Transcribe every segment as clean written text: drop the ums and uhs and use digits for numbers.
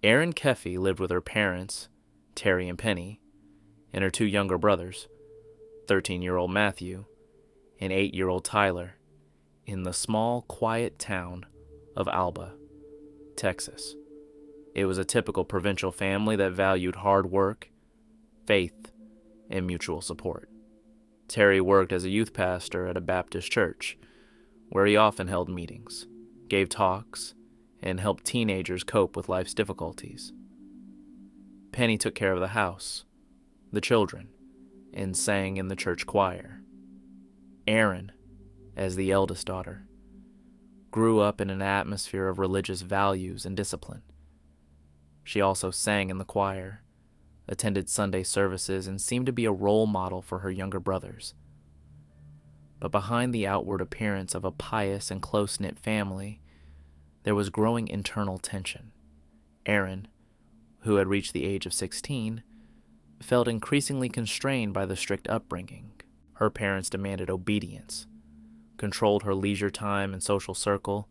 Erin Keffey lived with her parents, Terry and Penny, and her two younger brothers, 13-year-old Matthew and 8-year-old Tyler, in the small, quiet town of Alba, Texas. It was a typical provincial family that valued hard work, faith, and mutual support. Terry worked as a youth pastor at a Baptist church, where he often held meetings, gave talks, and helped teenagers cope with life's difficulties. Penny took care of the house, the children, and sang in the church choir. Erin, as the eldest daughter, grew up in an atmosphere of religious values and discipline. She also sang in the choir, attended Sunday services, and seemed to be a role model for her younger brothers. But behind the outward appearance of a pious and close-knit family, there was growing internal tension. Erin, who had reached the age of 16, felt increasingly constrained by the strict upbringing. Her parents demanded obedience, controlled her leisure time and social circle,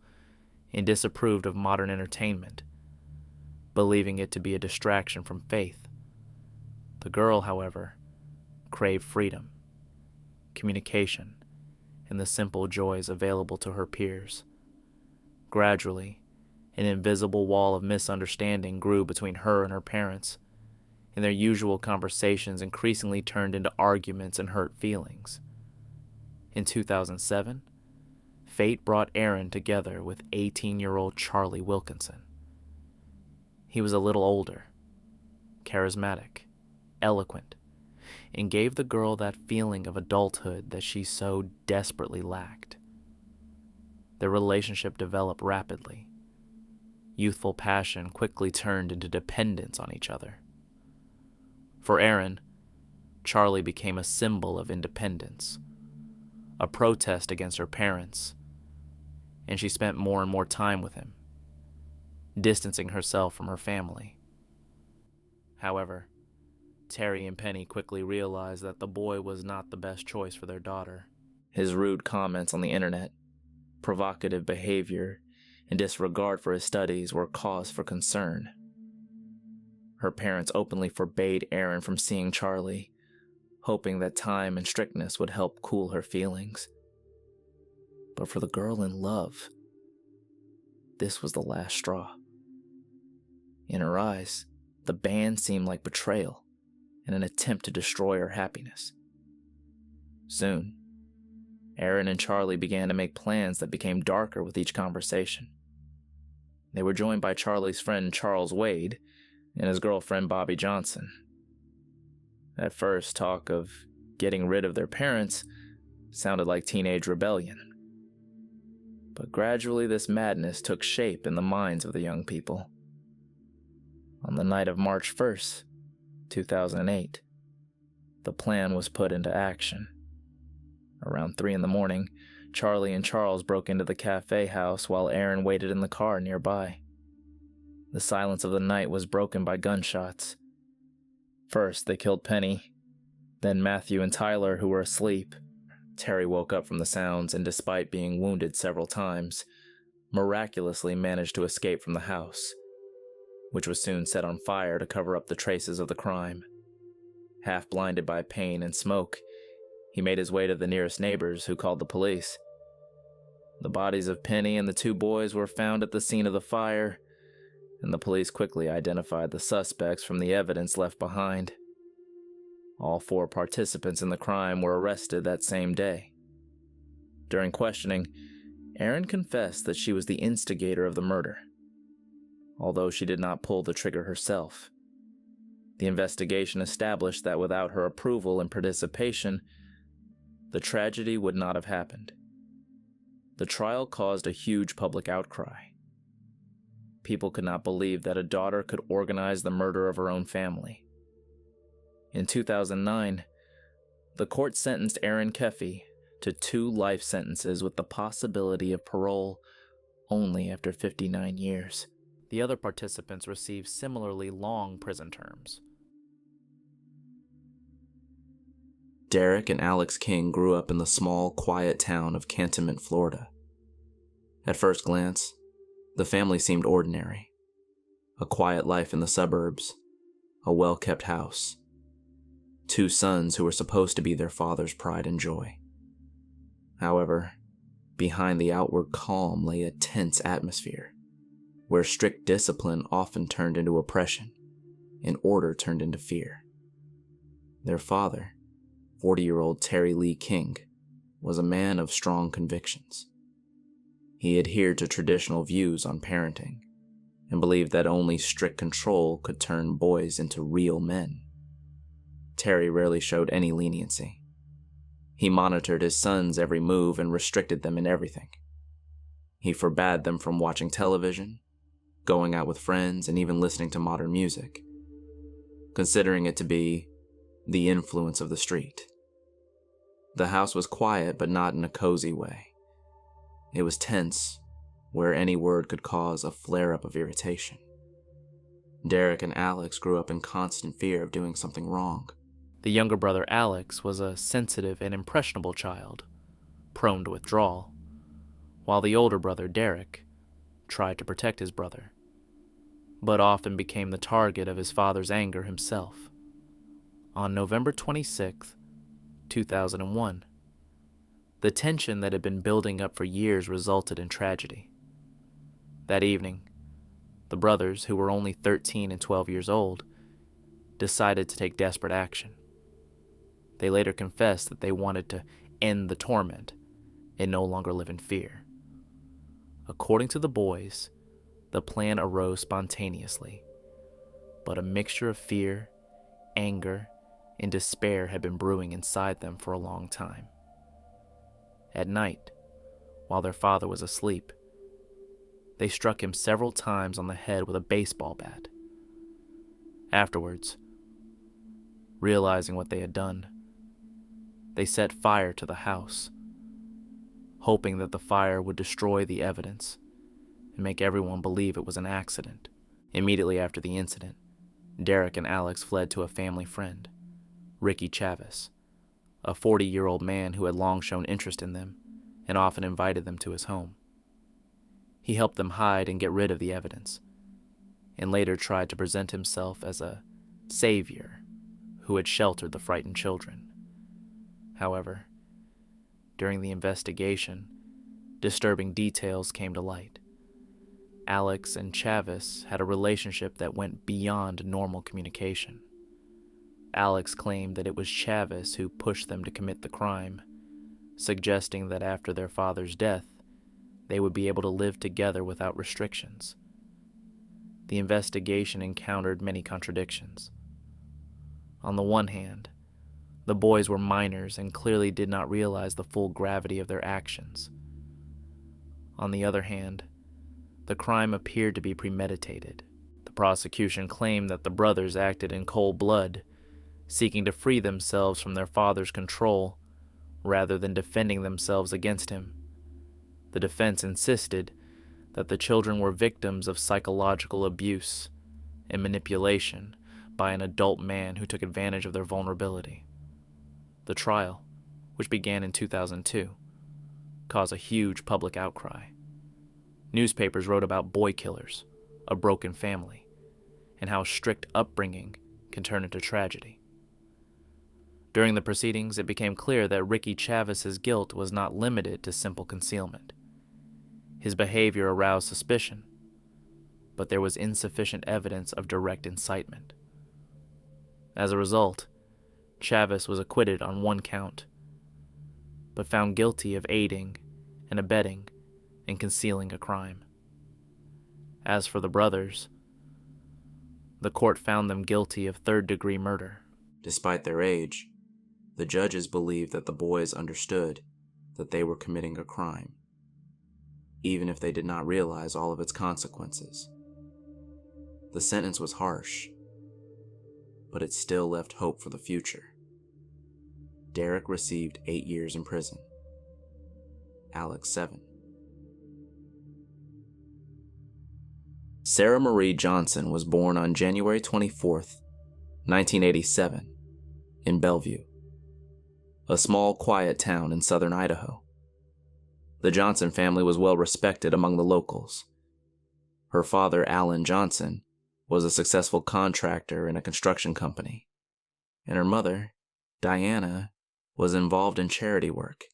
and disapproved of modern entertainment, believing it to be a distraction from faith. The girl, however, craved freedom, communication, and the simple joys available to her peers. Gradually, an invisible wall of misunderstanding grew between her and her parents, and their usual conversations increasingly turned into arguments and hurt feelings. In 2007, fate brought Erin together with 18-year-old Charlie Wilkinson. He was a little older, charismatic, eloquent, and gave the girl that feeling of adulthood that she so desperately lacked. Their relationship developed rapidly. Youthful passion quickly turned into dependence on each other. For Erin, Charlie became a symbol of independence, a protest against her parents, and she spent more and more time with him, distancing herself from her family. However, Terry and Penny quickly realized that the boy was not the best choice for their daughter. His rude comments on the internet, provocative behavior, and disregard for his studies were cause for concern. Her parents openly forbade Erin from seeing Charlie, hoping that time and strictness would help cool her feelings. But for the girl in love, this was the last straw. In her eyes, the ban seemed like betrayal and an attempt to destroy her happiness. Soon, Erin and Charlie began to make plans that became darker with each conversation. They were joined by Charlie's friend Charles Wade and his girlfriend Bobby Johnson. At first, talk of getting rid of their parents sounded like teenage rebellion. But gradually this madness took shape in the minds of the young people. On the night of March 1st, 2008, the plan was put into action. Around 3 a.m, Charlie and Charles broke into the cafe house while Erin waited in the car nearby. The silence of the night was broken by gunshots. First, they killed Penny, then Matthew and Tyler, who were asleep. Terry woke up from the sounds and, despite being wounded several times, miraculously managed to escape from the house, which was soon set on fire to cover up the traces of the crime. Half blinded by pain and smoke, he made his way to the nearest neighbors, who called the police. The bodies of Penny and the two boys were found at the scene of the fire, and the police quickly identified the suspects from the evidence left behind. All 4 participants in the crime were arrested that same day. During questioning, Erin confessed that she was the instigator of the murder, although she did not pull the trigger herself. The investigation established that without her approval and participation, the tragedy would not have happened. The trial caused a huge public outcry. People could not believe that a daughter could organize the murder of her own family. In 2009, the court sentenced Erin Keffey to 2 life sentences with the possibility of parole only after 59 years. The other participants received similarly long prison terms. Derek and Alex King grew up in the small, quiet town of Cantonment, Florida. At first glance, the family seemed ordinary. a quiet life in the suburbs, a well-kept house, 2 sons who were supposed to be their father's pride and joy. However, behind the outward calm lay a tense atmosphere, where strict discipline often turned into oppression, and order turned into fear. Their father, 40-year-old Terry Lee King, was a man of strong convictions. He adhered to traditional views on parenting, and believed that only strict control could turn boys into real men. Terry rarely showed any leniency. He monitored his sons' every move and restricted them in everything. He forbade them from watching television, going out with friends, and even listening to modern music, considering it to be the influence of the street. The house was quiet, but not in a cozy way. It was tense, where any word could cause a flare-up of irritation. Derek and Alex grew up in constant fear of doing something wrong. The younger brother Alex was a sensitive and impressionable child, prone to withdrawal, while the older brother Derek tried to protect his brother, but often became the target of his father's anger himself. On November 26, 2001, the tension that had been building up for years resulted in tragedy. That evening, the brothers, who were only 13 and 12 years old, decided to take desperate action. They later confessed that they wanted to end the torment and no longer live in fear. According to the boys, the plan arose spontaneously, but a mixture of fear, anger, and despair had been brewing inside them for a long time. At night, while their father was asleep, they struck him several times on the head with a baseball bat. Afterwards, realizing what they had done, they set fire to the house, hoping that the fire would destroy the evidence and make everyone believe it was an accident. Immediately after the incident, Derek and Alex fled to a family friend, Ricky Chavez, a 40-year-old man who had long shown interest in them and often invited them to his home. He helped them hide and get rid of the evidence, and later tried to present himself as a savior who had sheltered the frightened children. However, during the investigation, disturbing details came to light. Alex and Chavez had a relationship that went beyond normal communication. Alex claimed that it was Chavez who pushed them to commit the crime, suggesting that after their father's death, they would be able to live together without restrictions. The investigation encountered many contradictions. On the one hand, the boys were minors and clearly did not realize the full gravity of their actions. On the other hand, the crime appeared to be premeditated. The prosecution claimed that the brothers acted in cold blood, seeking to free themselves from their father's control rather than defending themselves against him. The defense insisted that the children were victims of psychological abuse and manipulation by an adult man who took advantage of their vulnerability. The trial, which began in 2002, caused a huge public outcry. Newspapers wrote about boy killers, a broken family, and how strict upbringing can turn into tragedy. During the proceedings, it became clear that Ricky Chavez's guilt was not limited to simple concealment. His behavior aroused suspicion, but there was insufficient evidence of direct incitement. As a result, Chavez was acquitted on 1 count, but found guilty of aiding and abetting and concealing a crime. As for the brothers, the court found them guilty of third-degree murder. Despite their age, the judges believed that the boys understood that they were committing a crime, even if they did not realize all of its consequences. The sentence was harsh, but it still left hope for the future. Derek received 8 years in prison. Alex 7. Sarah Marie Johnson was born on January 24, 1987, in Bellevue, a small, quiet town in southern Idaho. The Johnson family was well respected among the locals. Her father, Alan Johnson, was a successful contractor in a construction company, and her mother, Diana, was involved in charity work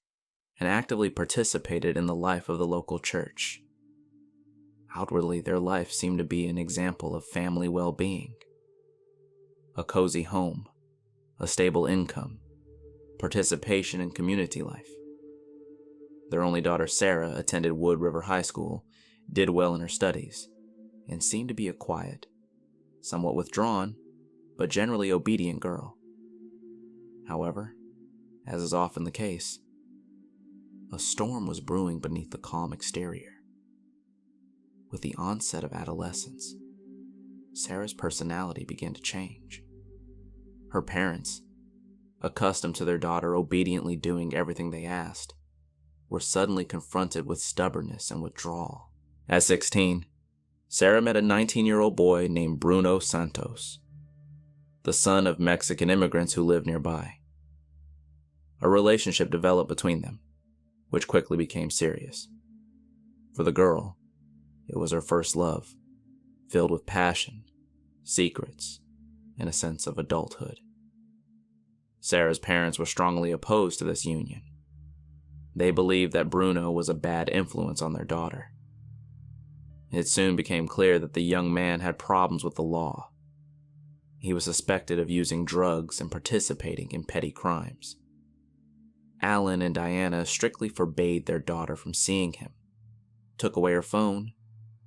and actively participated in the life of the local church. Outwardly, their life seemed to be an example of family well-being. A cozy home, a stable income, participation in community life. Their only daughter, Sarah, attended Wood River High School, did well in her studies, and seemed to be a quiet, somewhat withdrawn, but generally obedient girl. However, as is often the case, a storm was brewing beneath the calm exterior. With the onset of adolescence, Sarah's personality began to change. Her parents, accustomed to their daughter obediently doing everything they asked, were suddenly confronted with stubbornness and withdrawal. At 16, Sarah met a 19-year-old boy named Bruno Santos, the son of Mexican immigrants who lived nearby. A relationship developed between them, which quickly became serious. For the girl, it was her first love, filled with passion, secrets, and a sense of adulthood. Sarah's parents were strongly opposed to this union. They believed that Bruno was a bad influence on their daughter. It soon became clear that the young man had problems with the law. He was suspected of using drugs and participating in petty crimes. Alan and Diana strictly forbade their daughter from seeing him, took away her phone,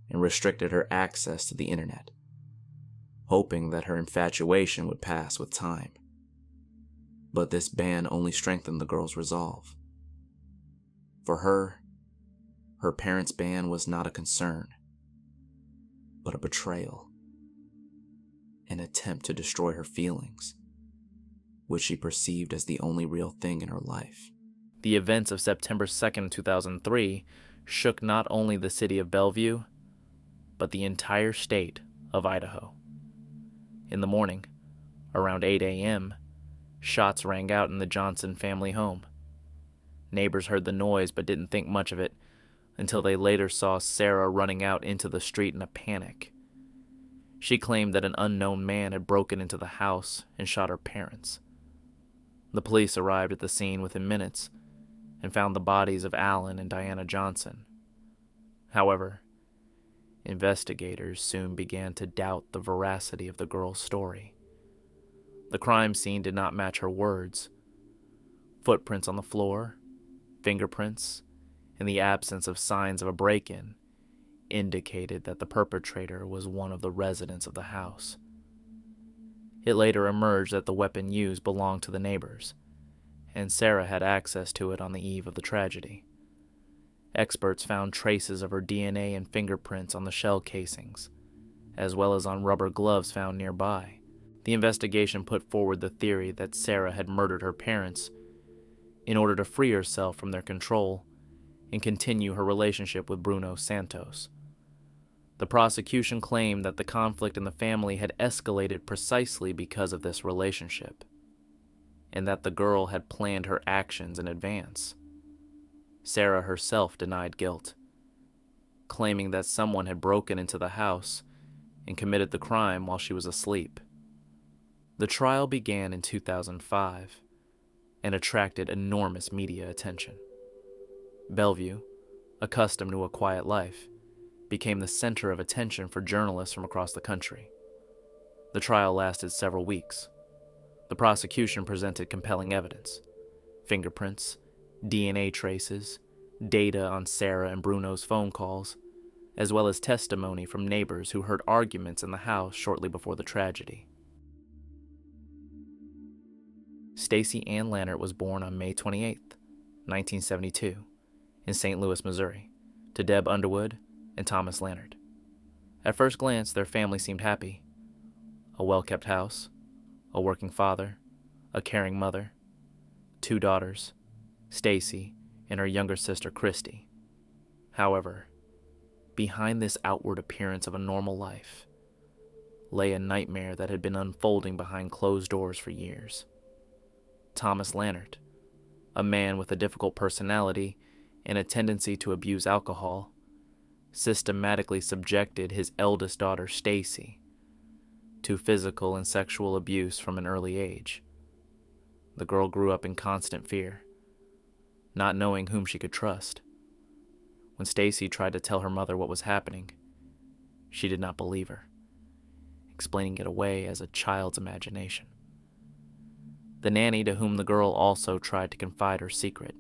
and restricted her access to the internet, hoping that her infatuation would pass with time. But this ban only strengthened the girl's resolve. For her parents' ban was not a concern, but a betrayal, an attempt to destroy her feelings, which she perceived as the only real thing in her life. The events of September 2nd, 2003 shook not only the city of Bellevue, but the entire state of Idaho. In the morning, around 8 a.m., shots rang out in the Johnson family home. Neighbors heard the noise but didn't think much of it until they later saw Sarah running out into the street in a panic. She claimed that an unknown man had broken into the house and shot her parents. The police arrived at the scene within minutes and found the bodies of Alan and Diana Johnson. However, investigators soon began to doubt the veracity of the girl's story. The crime scene did not match her words. Footprints on the floor, fingerprints, and the absence of signs of a break-in indicated that the perpetrator was one of the residents of the house. It later emerged that the weapon used belonged to the neighbors, and Sarah had access to it on the eve of the tragedy. Experts found traces of her DNA and fingerprints on the shell casings, as well as on rubber gloves found nearby. The investigation put forward the theory that Sarah had murdered her parents in order to free herself from their control and continue her relationship with Bruno Santos. The prosecution claimed that the conflict in the family had escalated precisely because of this relationship, and that the girl had planned her actions in advance. Sarah herself denied guilt, claiming that someone had broken into the house and committed the crime while she was asleep. The trial began in 2005 and attracted enormous media attention. Bellevue, accustomed to a quiet life, became the center of attention for journalists from across the country. The trial lasted several weeks. The prosecution presented compelling evidence: fingerprints, DNA traces, data on Sarah and Bruno's phone calls, as well as testimony from neighbors who heard arguments in the house shortly before the tragedy. Stacy Ann Lannert was born on May 28, 1972, in St. Louis, Missouri, to Deb Underwood and Thomas Lannert. At first glance, their family seemed happy. A well-kept house, a working father, a caring mother, 2 daughters, Stacy and her younger sister Christy. However, behind this outward appearance of a normal life lay a nightmare that had been unfolding behind closed doors for years. Thomas Lannert, a man with a difficult personality and a tendency to abuse alcohol, systematically subjected his eldest daughter, Stacy, to physical and sexual abuse from an early age. The girl grew up in constant fear, not knowing whom she could trust. When Stacy tried to tell her mother what was happening, she did not believe her, explaining it away as a child's imagination. The nanny, to whom the girl also tried to confide her secret,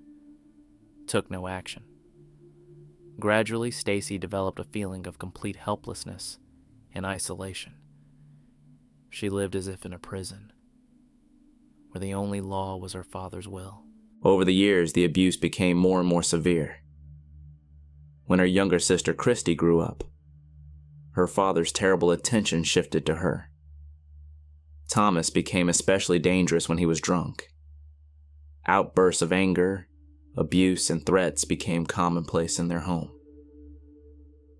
took no action. Gradually, Stacy developed a feeling of complete helplessness and isolation. She lived as if in a prison, where the only law was her father's will. Over the years, the abuse became more and more severe. When her younger sister Christy grew up, her father's terrible attention shifted to her. Thomas became especially dangerous when he was drunk. Outbursts of anger, abuse, and threats became commonplace in their home.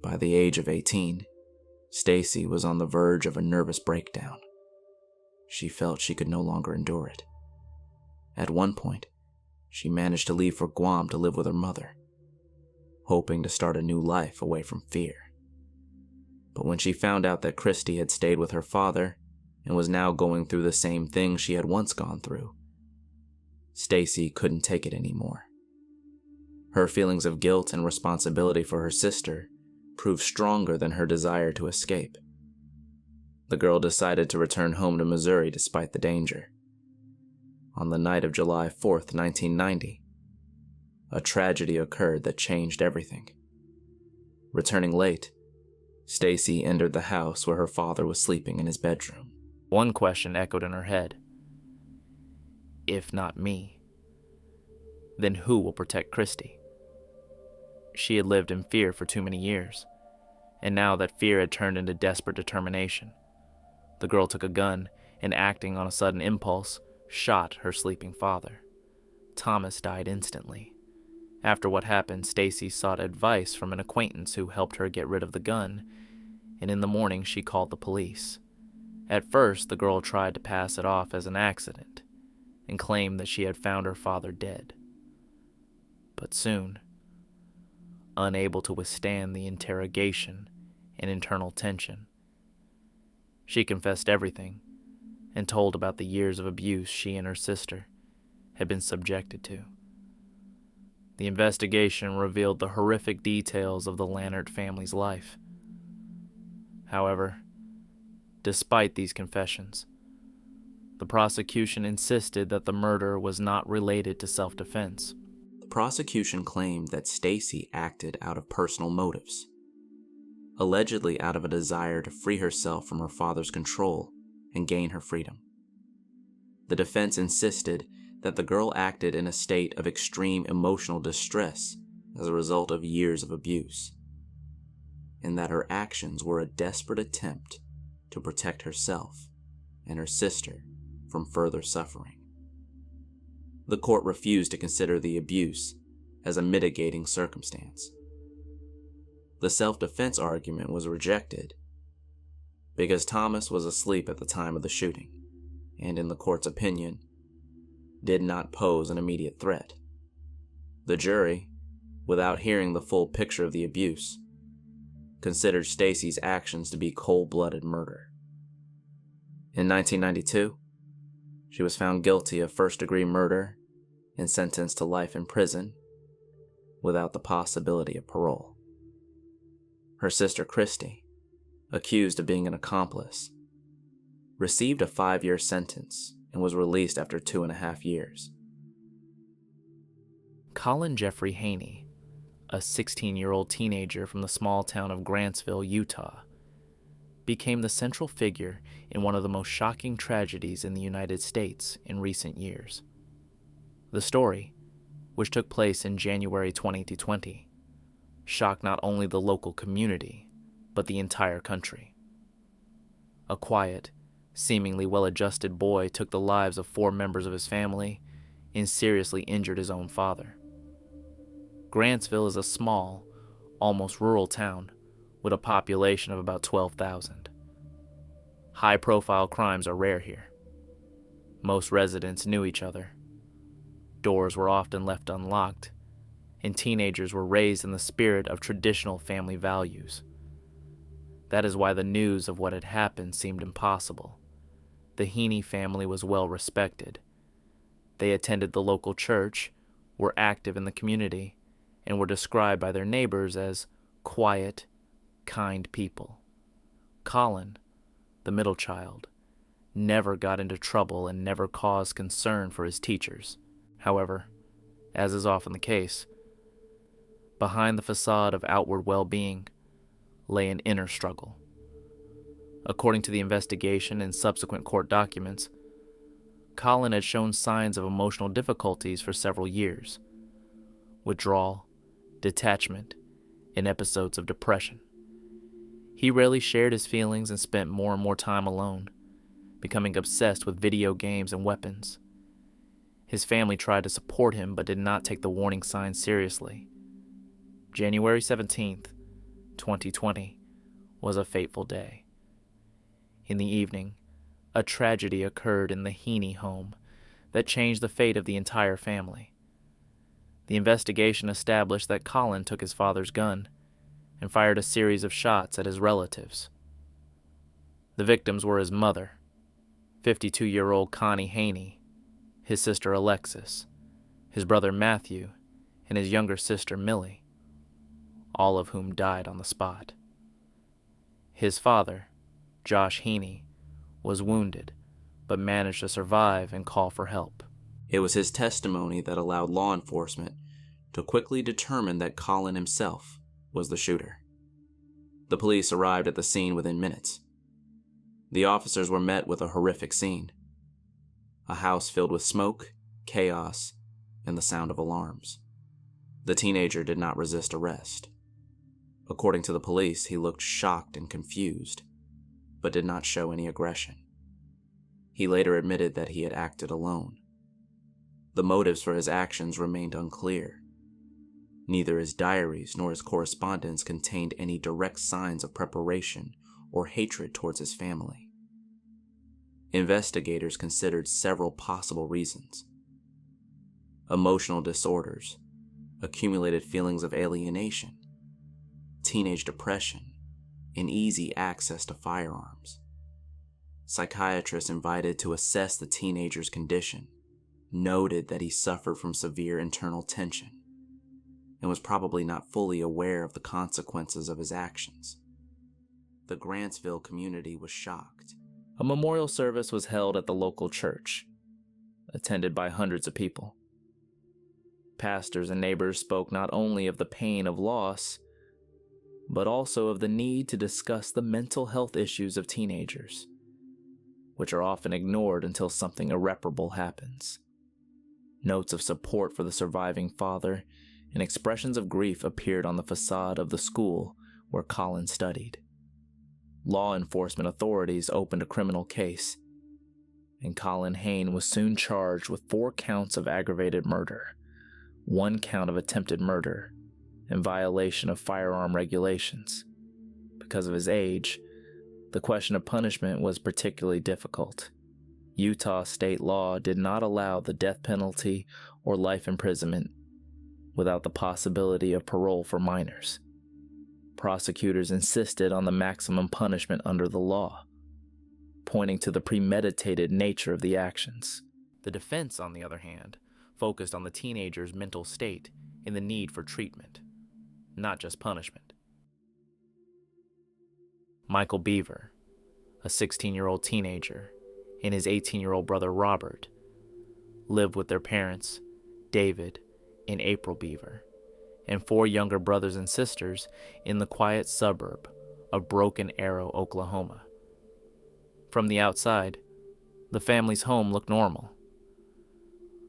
By the age of 18, Stacy was on the verge of a nervous breakdown. She felt she could no longer endure it. At one point, she managed to leave for Guam to live with her mother, hoping to start a new life away from fear. But when she found out that Christy had stayed with her father and was now going through the same thing she had once gone through, Stacy couldn't take it anymore. Her feelings of guilt and responsibility for her sister proved stronger than her desire to escape. The girl decided to return home to Missouri despite the danger. On the night of July 4th, 1990, a tragedy occurred that changed everything. Returning late, Stacy entered the house where her father was sleeping in his bedroom. One question echoed in her head. If not me, then who will protect Christy? She had lived in fear for too many years, and now that fear had turned into desperate determination. The girl took a gun and, acting on a sudden impulse, shot her sleeping father. Thomas died instantly. After what happened, Stacy sought advice from an acquaintance who helped her get rid of the gun, and in the morning she called the police. At first, the girl tried to pass it off as an accident and claimed that she had found her father dead. But soon, unable to withstand the interrogation and internal tension, she confessed everything and told about the years of abuse she and her sister had been subjected to. The investigation revealed the horrific details of the Lannert family's life. However, despite these confessions, the prosecution insisted that the murder was not related to self-defense. The prosecution claimed that Stacy acted out of personal motives, allegedly out of a desire to free herself from her father's control and gain her freedom. The defense insisted that the girl acted in a state of extreme emotional distress as a result of years of abuse, and that her actions were a desperate attempt to protect herself and her sister from further suffering. The court refused to consider the abuse as a mitigating circumstance. The self-defense argument was rejected because Thomas was asleep at the time of the shooting, and in the court's opinion, did not pose an immediate threat. The jury, without hearing the full picture of the abuse, considered Stacy's actions to be cold-blooded murder. In 1992, she was found guilty of first-degree murder and sentenced to life in prison without the possibility of parole. Her sister Christy, accused of being an accomplice, received a 5-year sentence and was released after 2.5 years. Colin Jeffrey Haney, a 16-year-old teenager from the small town of Grantsville, Utah, became the central figure in one of the most shocking tragedies in the United States in recent years. The story, which took place in January 2020, shocked not only the local community, but the entire country. A quiet, seemingly well-adjusted boy took the lives of 4 members of his family and seriously injured his own father. Grantsville is a small, almost rural town with a population of about 12,000. High-profile crimes are rare here. Most residents knew each other. Doors were often left unlocked, and teenagers were raised in the spirit of traditional family values. That is why the news of what had happened seemed impossible. The Heaney family was well respected. They attended the local church, were active in the community, and were described by their neighbors as quiet, kind people. Colin, the middle child, never got into trouble and never caused concern for his teachers. However, as is often the case, behind the facade of outward well-being lay an inner struggle. According to the investigation and subsequent court documents, Colin had shown signs of emotional difficulties for several years: withdrawal, detachment, and episodes of depression. He rarely shared his feelings and spent more and more time alone, becoming obsessed with video games and weapons. His family tried to support him but did not take the warning signs seriously. January 17th, 2020, was a fateful day. In the evening, a tragedy occurred in the Heaney home that changed the fate of the entire family. The investigation established that Colin took his father's gun and fired a series of shots at his relatives. The victims were his mother, 52-year-old Connie Haney, his sister Alexis, his brother Matthew, and his younger sister Millie, all of whom died on the spot. His father, Josh Heaney, was wounded, but managed to survive and call for help. It was his testimony that allowed law enforcement to quickly determine that Colin himself was the shooter. The police arrived at the scene within minutes. The officers were met with a horrific scene: a house filled with smoke, chaos, and the sound of alarms. The teenager did not resist arrest. According to the police, he looked shocked and confused, but did not show any aggression. He later admitted that he had acted alone. The motives for his actions remained unclear. Neither his diaries nor his correspondence contained any direct signs of preparation or hatred towards his family. Investigators considered several possible reasons: emotional disorders, accumulated feelings of alienation, teenage depression, and easy access to firearms. Psychiatrists invited to assess the teenager's condition noted that he suffered from severe internal tension and was probably not fully aware of the consequences of his actions. The Grantsville community was shocked. A memorial service was held at the local church, attended by hundreds of people. Pastors and neighbors spoke not only of the pain of loss, but also of the need to discuss the mental health issues of teenagers, which are often ignored until something irreparable happens. Notes of support for the surviving father and expressions of grief appeared on the facade of the school where Colin studied. Law enforcement authorities opened a criminal case, and Colin Hain was soon charged with 4 counts of aggravated murder, 1 count of attempted murder, and violation of firearm regulations. Because of his age, the question of punishment was particularly difficult. Utah state law did not allow the death penalty or life imprisonment without the possibility of parole for minors. Prosecutors insisted on the maximum punishment under the law, pointing to the premeditated nature of the actions. The defense, on the other hand, focused on the teenager's mental state and the need for treatment, not just punishment. Michael Beaver, a 16-year-old teenager, and his 18-year-old brother Robert lived with their parents, David and April Beaver, and 4 younger brothers and sisters in the quiet suburb of Broken Arrow, Oklahoma. From the outside, the family's home looked normal.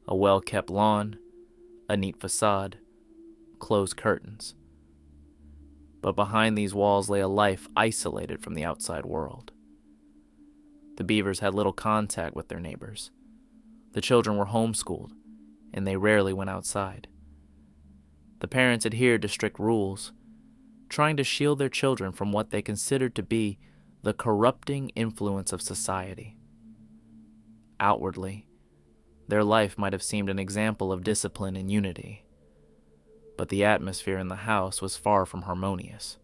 A well-kept lawn, a neat facade, closed curtains. But behind these walls lay a life isolated from the outside world. The Beavers had little contact with their neighbors. The children were homeschooled, and they rarely went outside. The parents adhered to strict rules, trying to shield their children from what they considered to be the corrupting influence of society. Outwardly, their life might have seemed an example of discipline and unity, but the atmosphere in the house was far from harmonious.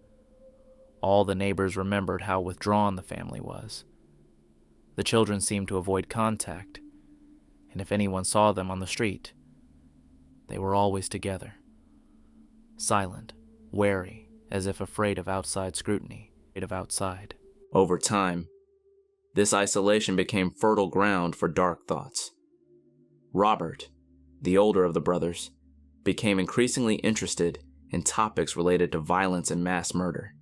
All the neighbors remembered how withdrawn the family was. The children seemed to avoid contact, and if anyone saw them on the street, they were always together, silent, wary, as if afraid of outside scrutiny, Over time, this isolation became fertile ground for dark thoughts. Robert, the older of the brothers, became increasingly interested in topics related to violence and mass murder.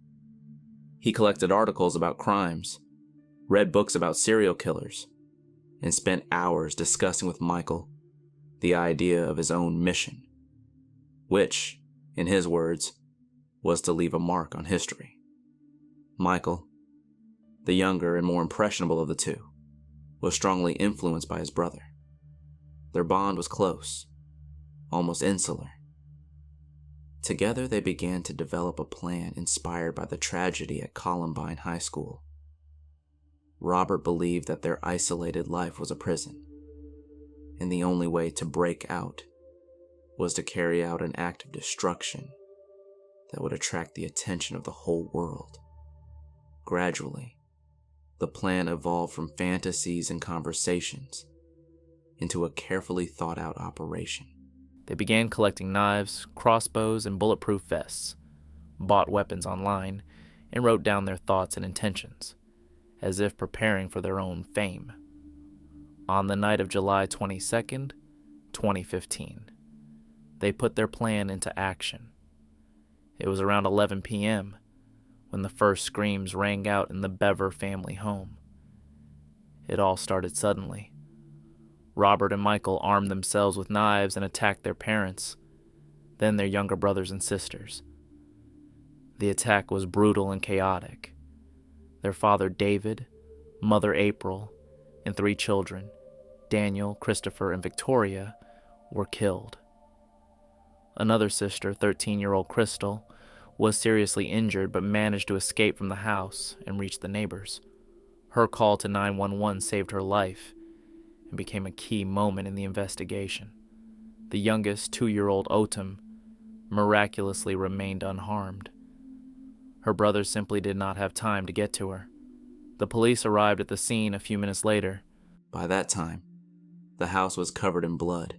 He collected articles about crimes, read books about serial killers, and spent hours discussing with Michael the idea of his own mission, which, in his words, was to leave a mark on history. Michael, the younger and more impressionable of the two, was strongly influenced by his brother. Their bond was close, almost insular. Together they began to develop a plan inspired by the tragedy at Columbine High School. Robert believed that their isolated life was a prison, and the only way to break out was to carry out an act of destruction that would attract the attention of the whole world. Gradually, the plan evolved from fantasies and conversations into a carefully thought out operation. They began collecting knives, crossbows, and bulletproof vests, bought weapons online, and wrote down their thoughts and intentions, as if preparing for their own fame. On the night of July 22nd, 2015, they put their plan into action. It was around 11 p.m. when the first screams rang out in the Bever family home. It all started suddenly. Robert and Michael armed themselves with knives and attacked their parents, then their younger brothers and sisters. The attack was brutal and chaotic. Their father David, mother April, and 3 children, Daniel, Christopher, and Victoria, were killed. Another sister, 13-year-old Crystal, was seriously injured but managed to escape from the house and reach the neighbors. Her call to 911 saved her life and became a key moment in the investigation. The youngest, 2-year-old Autumn, miraculously remained unharmed. Her brothers simply did not have time to get to her. The police arrived at the scene a few minutes later. By that time, the house was covered in blood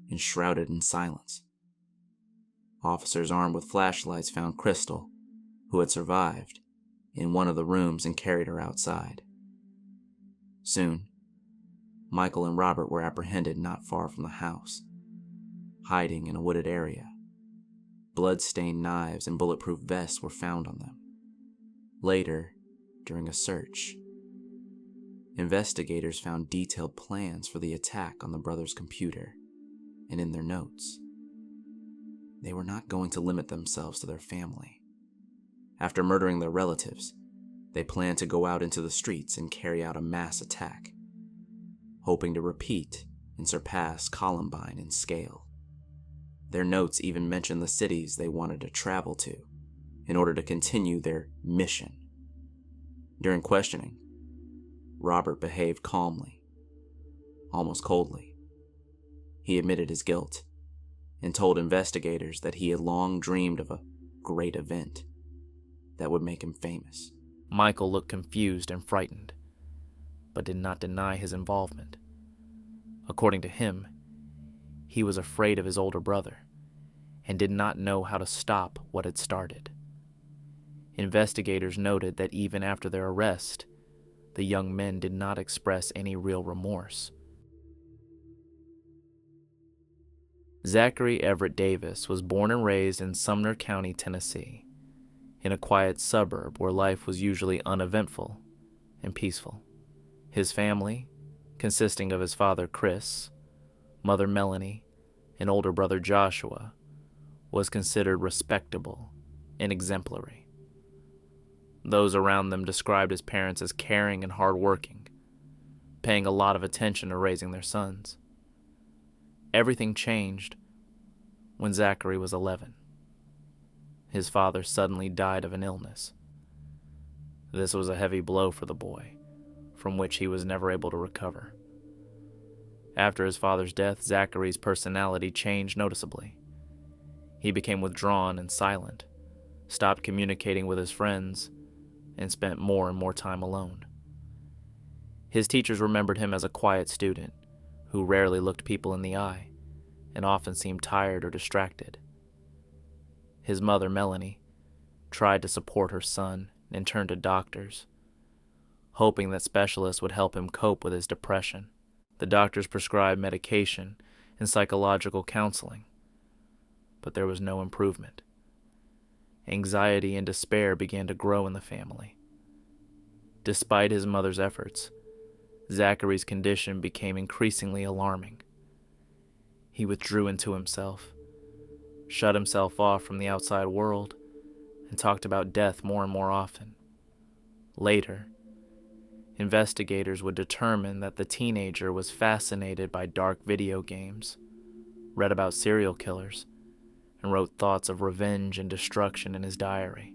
and shrouded in silence. Officers armed with flashlights found Crystal, who had survived, in one of the rooms and carried her outside. Soon, Michael and Robert were apprehended not far from the house, hiding in a wooded area. Blood-stained knives and bulletproof vests were found on them. Later, during a search, investigators found detailed plans for the attack on the brothers' computer and in their notes. They were not going to limit themselves to their family. After murdering their relatives, they planned to go out into the streets and carry out a mass attack, hoping to repeat and surpass Columbine in scale. Their notes even mentioned the cities they wanted to travel to in order to continue their mission. During questioning, Robert behaved calmly, almost coldly. He admitted his guilt and told investigators that he had long dreamed of a great event that would make him famous. Michael looked confused and frightened, but did not deny his involvement. According to him, he was afraid of his older brother and did not know how to stop what had started. Investigators noted that even after their arrest, the young men did not express any real remorse. Zachary Everett Davis was born and raised in Sumner County, Tennessee, in a quiet suburb where life was usually uneventful and peaceful. His family, consisting of his father Chris, mother Melanie, and older brother Joshua, was considered respectable and exemplary. Those around them described his parents as caring and hardworking, paying a lot of attention to raising their sons. Everything changed when Zachary was 11. His father suddenly died of an illness. This was a heavy blow for the boy, from which he was never able to recover. After his father's death, Zachary's personality changed noticeably. He became withdrawn and silent, stopped communicating with his friends, and spent more and more time alone. His teachers remembered him as a quiet student who rarely looked people in the eye and often seemed tired or distracted. His mother, Melanie, tried to support her son and turned to doctors, hoping that specialists would help him cope with his depression. The doctors prescribed medication and psychological counseling, but there was no improvement. Anxiety and despair began to grow in the family. Despite his mother's efforts, Zachary's condition became increasingly alarming. He withdrew into himself, shut himself off from the outside world, and talked about death more and more often. Later, investigators would determine that the teenager was fascinated by dark video games, read about serial killers, and wrote thoughts of revenge and destruction in his diary.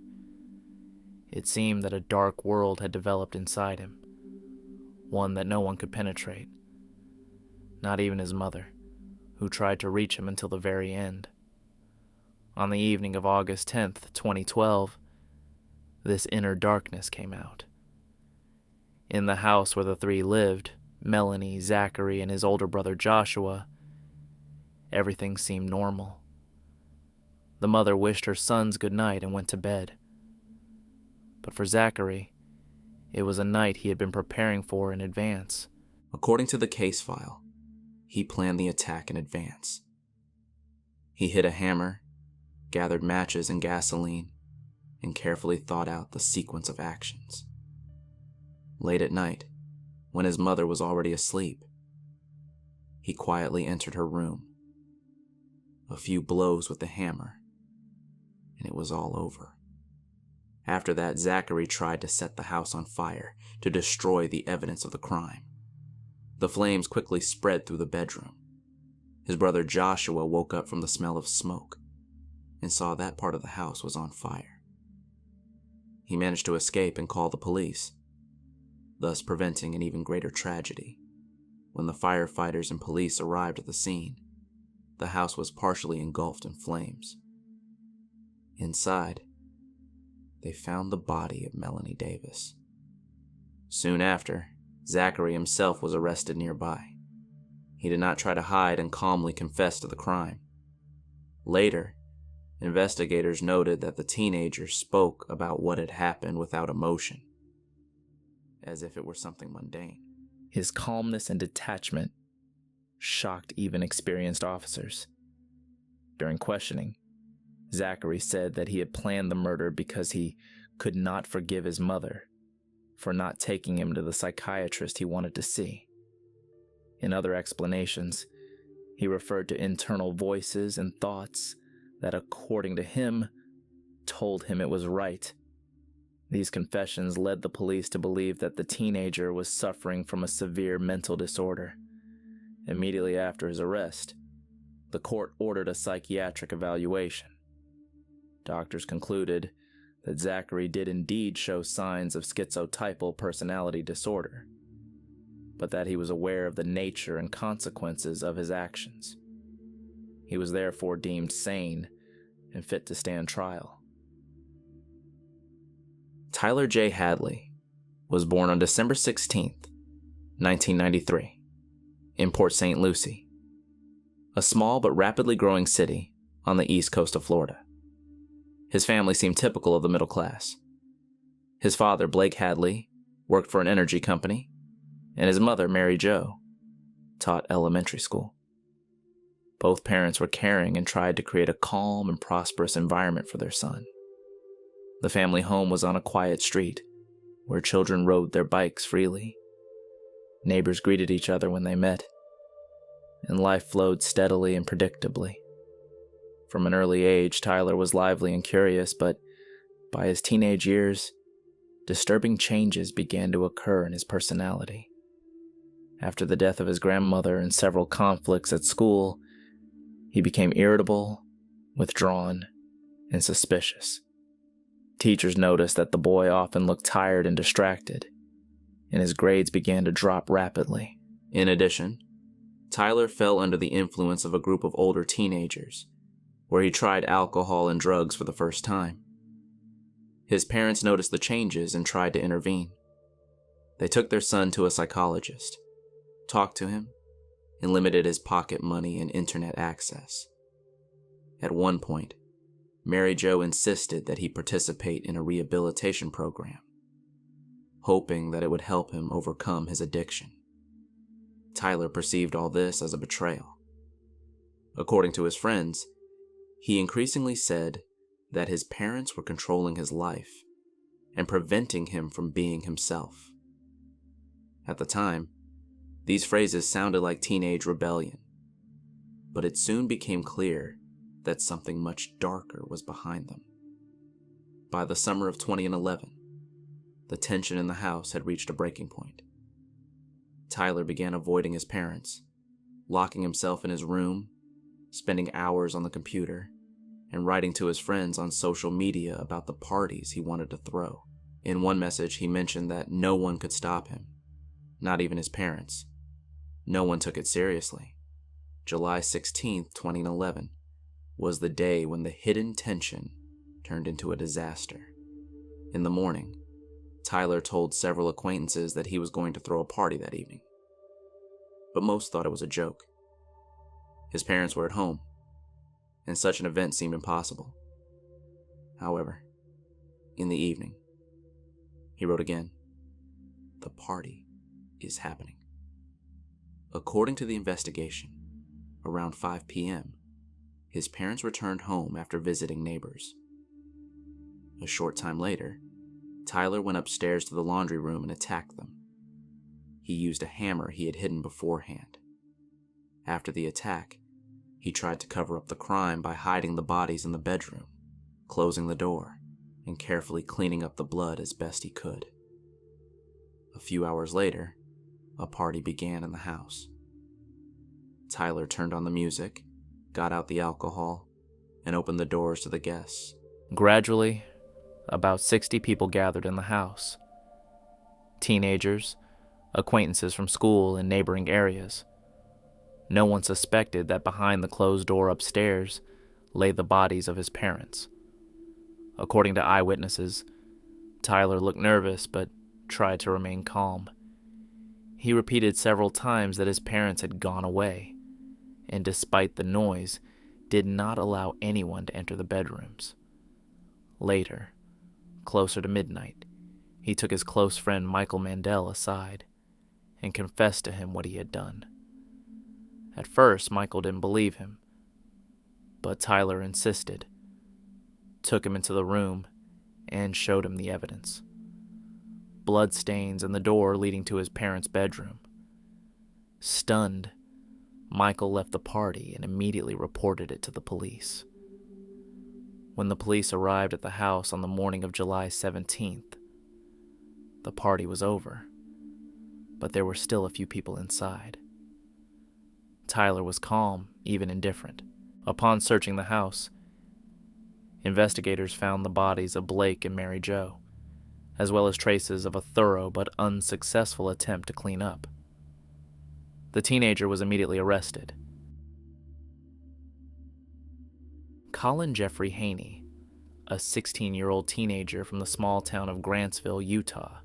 It seemed that a dark world had developed inside him, one that no one could penetrate, not even his mother, who tried to reach him until the very end. On the evening of August 10th, 2012, this inner darkness came out. In the house where the three lived, Melanie, Zachary, and his older brother Joshua, everything seemed normal. The mother wished her sons good night and went to bed. But for Zachary, it was a night he had been preparing for in advance. According to the case file, he planned the attack in advance. He hid a hammer, gathered matches and gasoline, and carefully thought out the sequence of actions. Late at night, when his mother was already asleep, he quietly entered her room. A few blows with the hammer, and it was all over. After that, Zachary tried to set the house on fire to destroy the evidence of the crime. The flames quickly spread through the bedroom. His brother Joshua woke up from the smell of smoke and saw that part of the house was on fire. He managed to escape and call the police, thus preventing an even greater tragedy. When the firefighters and police arrived at the scene, the house was partially engulfed in flames. Inside, they found the body of Melanie Davis. Soon after, Zachary himself was arrested nearby. He did not try to hide and calmly confessed to the crime. Later, investigators noted that the teenager spoke about what had happened without emotion, as if it were something mundane. His calmness and detachment shocked even experienced officers. During questioning, Zachary said that he had planned the murder because he could not forgive his mother for not taking him to the psychiatrist he wanted to see. In other explanations, he referred to internal voices and thoughts that, according to him, told him it was right. These confessions led the police to believe that the teenager was suffering from a severe mental disorder. Immediately after his arrest, the court ordered a psychiatric evaluation. Doctors concluded that Zachary did indeed show signs of schizotypal personality disorder, but that he was aware of the nature and consequences of his actions. He was therefore deemed sane and fit to stand trial. Tyler J. Hadley was born on December 16th, 1993, in Port St. Lucie, a small but rapidly growing city on the east coast of Florida. His family seemed typical of the middle class. His father, Blake Hadley, worked for an energy company, and his mother, Mary Jo, taught elementary school. Both parents were caring and tried to create a calm and prosperous environment for their son. The family home was on a quiet street where children rode their bikes freely. Neighbors greeted each other when they met, and life flowed steadily and predictably. From an early age, Tyler was lively and curious, but by his teenage years, disturbing changes began to occur in his personality. After the death of his grandmother and several conflicts at school, he became irritable, withdrawn, and suspicious. Teachers noticed that the boy often looked tired and distracted, and his grades began to drop rapidly. In addition, Tyler fell under the influence of a group of older teenagers, where he tried alcohol and drugs for the first time. His parents noticed the changes and tried to intervene. They took their son to a psychologist, talked to him, and limited his pocket money and internet access. At one point, Mary Jo insisted that he participate in a rehabilitation program, hoping that it would help him overcome his addiction. Tyler perceived all this as a betrayal. According to his friends, he increasingly said that his parents were controlling his life and preventing him from being himself. At the time, these phrases sounded like teenage rebellion, but it soon became clear that something much darker was behind them. By the summer of 2011, the tension in the house had reached a breaking point. Tyler began avoiding his parents, locking himself in his room, spending hours on the computer, and writing to his friends on social media about the parties he wanted to throw. In one message, he mentioned that no one could stop him, not even his parents. No one took it seriously. July 16, 2011, was the day when the hidden tension turned into a disaster. In the morning, Tyler told several acquaintances that he was going to throw a party that evening, but most thought it was a joke. His parents were at home, and such an event seemed impossible. However, in the evening, he wrote again, "The party is happening." According to the investigation, around 5 p.m., his parents returned home after visiting neighbors. A short time later, Tyler went upstairs to the laundry room and attacked them. He used a hammer he had hidden beforehand. After the attack, he tried to cover up the crime by hiding the bodies in the bedroom, closing the door, and carefully cleaning up the blood as best he could. A few hours later, a party began in the house. Tyler turned on the music, got out the alcohol, and opened the doors to the guests. Gradually, about 60 people gathered in the house. Teenagers, acquaintances from school and neighboring areas. No one suspected that behind the closed door upstairs lay the bodies of his parents. According to eyewitnesses, Tyler looked nervous but tried to remain calm. He repeated several times that his parents had gone away, and despite the noise, did not allow anyone to enter the bedrooms. Later, closer to midnight, he took his close friend Michael Mandel aside and confessed to him what he had done. At first, Michael didn't believe him, but Tyler insisted, took him into the room, and showed him the evidence. Bloodstains in the door leading to his parents' bedroom. Stunned, Michael left the party and immediately reported it to the police. When the police arrived at the house on the morning of July 17th, the party was over, but there were still a few people inside. Tyler was calm, even indifferent. Upon searching the house, investigators found the bodies of Blake and Mary Jo, as well as traces of a thorough but unsuccessful attempt to clean up. The teenager was immediately arrested. Colin Jeffrey Haney, a 16-year-old teenager from the small town of Grantsville, Utah,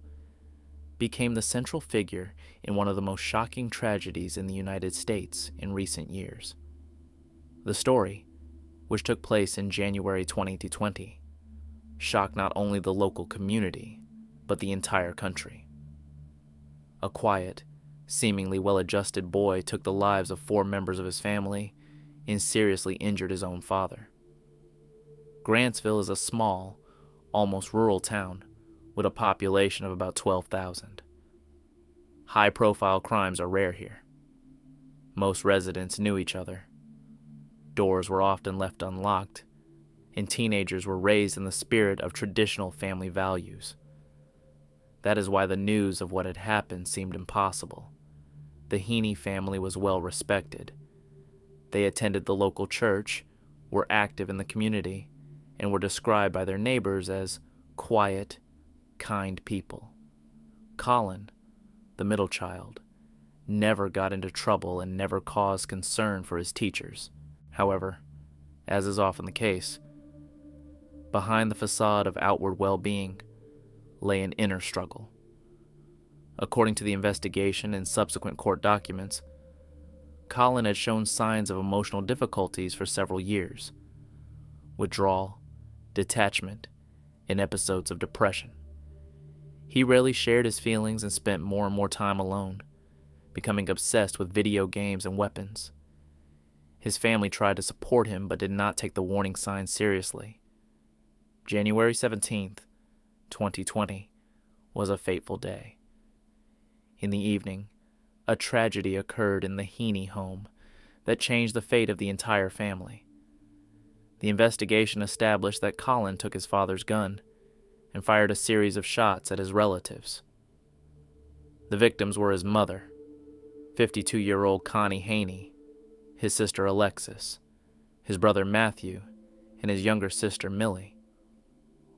became the central figure in one of the most shocking tragedies in the United States in recent years. The story, which took place in January 2020, shocked not only the local community, but the entire country. A quiet, seemingly well-adjusted boy took the lives of 4 members of his family and seriously injured his own father. Grantsville is a small, almost rural town with a population of about 12,000. High-profile crimes are rare here. Most residents knew each other. Doors were often left unlocked, and teenagers were raised in the spirit of traditional family values. That is why the news of what had happened seemed impossible. The Haney family was well respected. They attended the local church, were active in the community, and were described by their neighbors as quiet, kind people. Colin, the middle child, never got into trouble and never caused concern for his teachers. However, as is often the case, behind the facade of outward well-being lay an inner struggle. According to the investigation and subsequent court documents, Colin had shown signs of emotional difficulties for several years: withdrawal, detachment, and episodes of depression. He rarely shared his feelings and spent more and more time alone, becoming obsessed with video games and weapons. His family tried to support him but did not take the warning signs seriously. January 17th, 2020, was a fateful day. In the evening, a tragedy occurred in the Heaney home that changed the fate of the entire family. The investigation established that Colin took his father's gun and fired a series of shots at his relatives. The victims were his mother, 52-year-old Connie Heaney, his sister Alexis, his brother Matthew, and his younger sister Millie,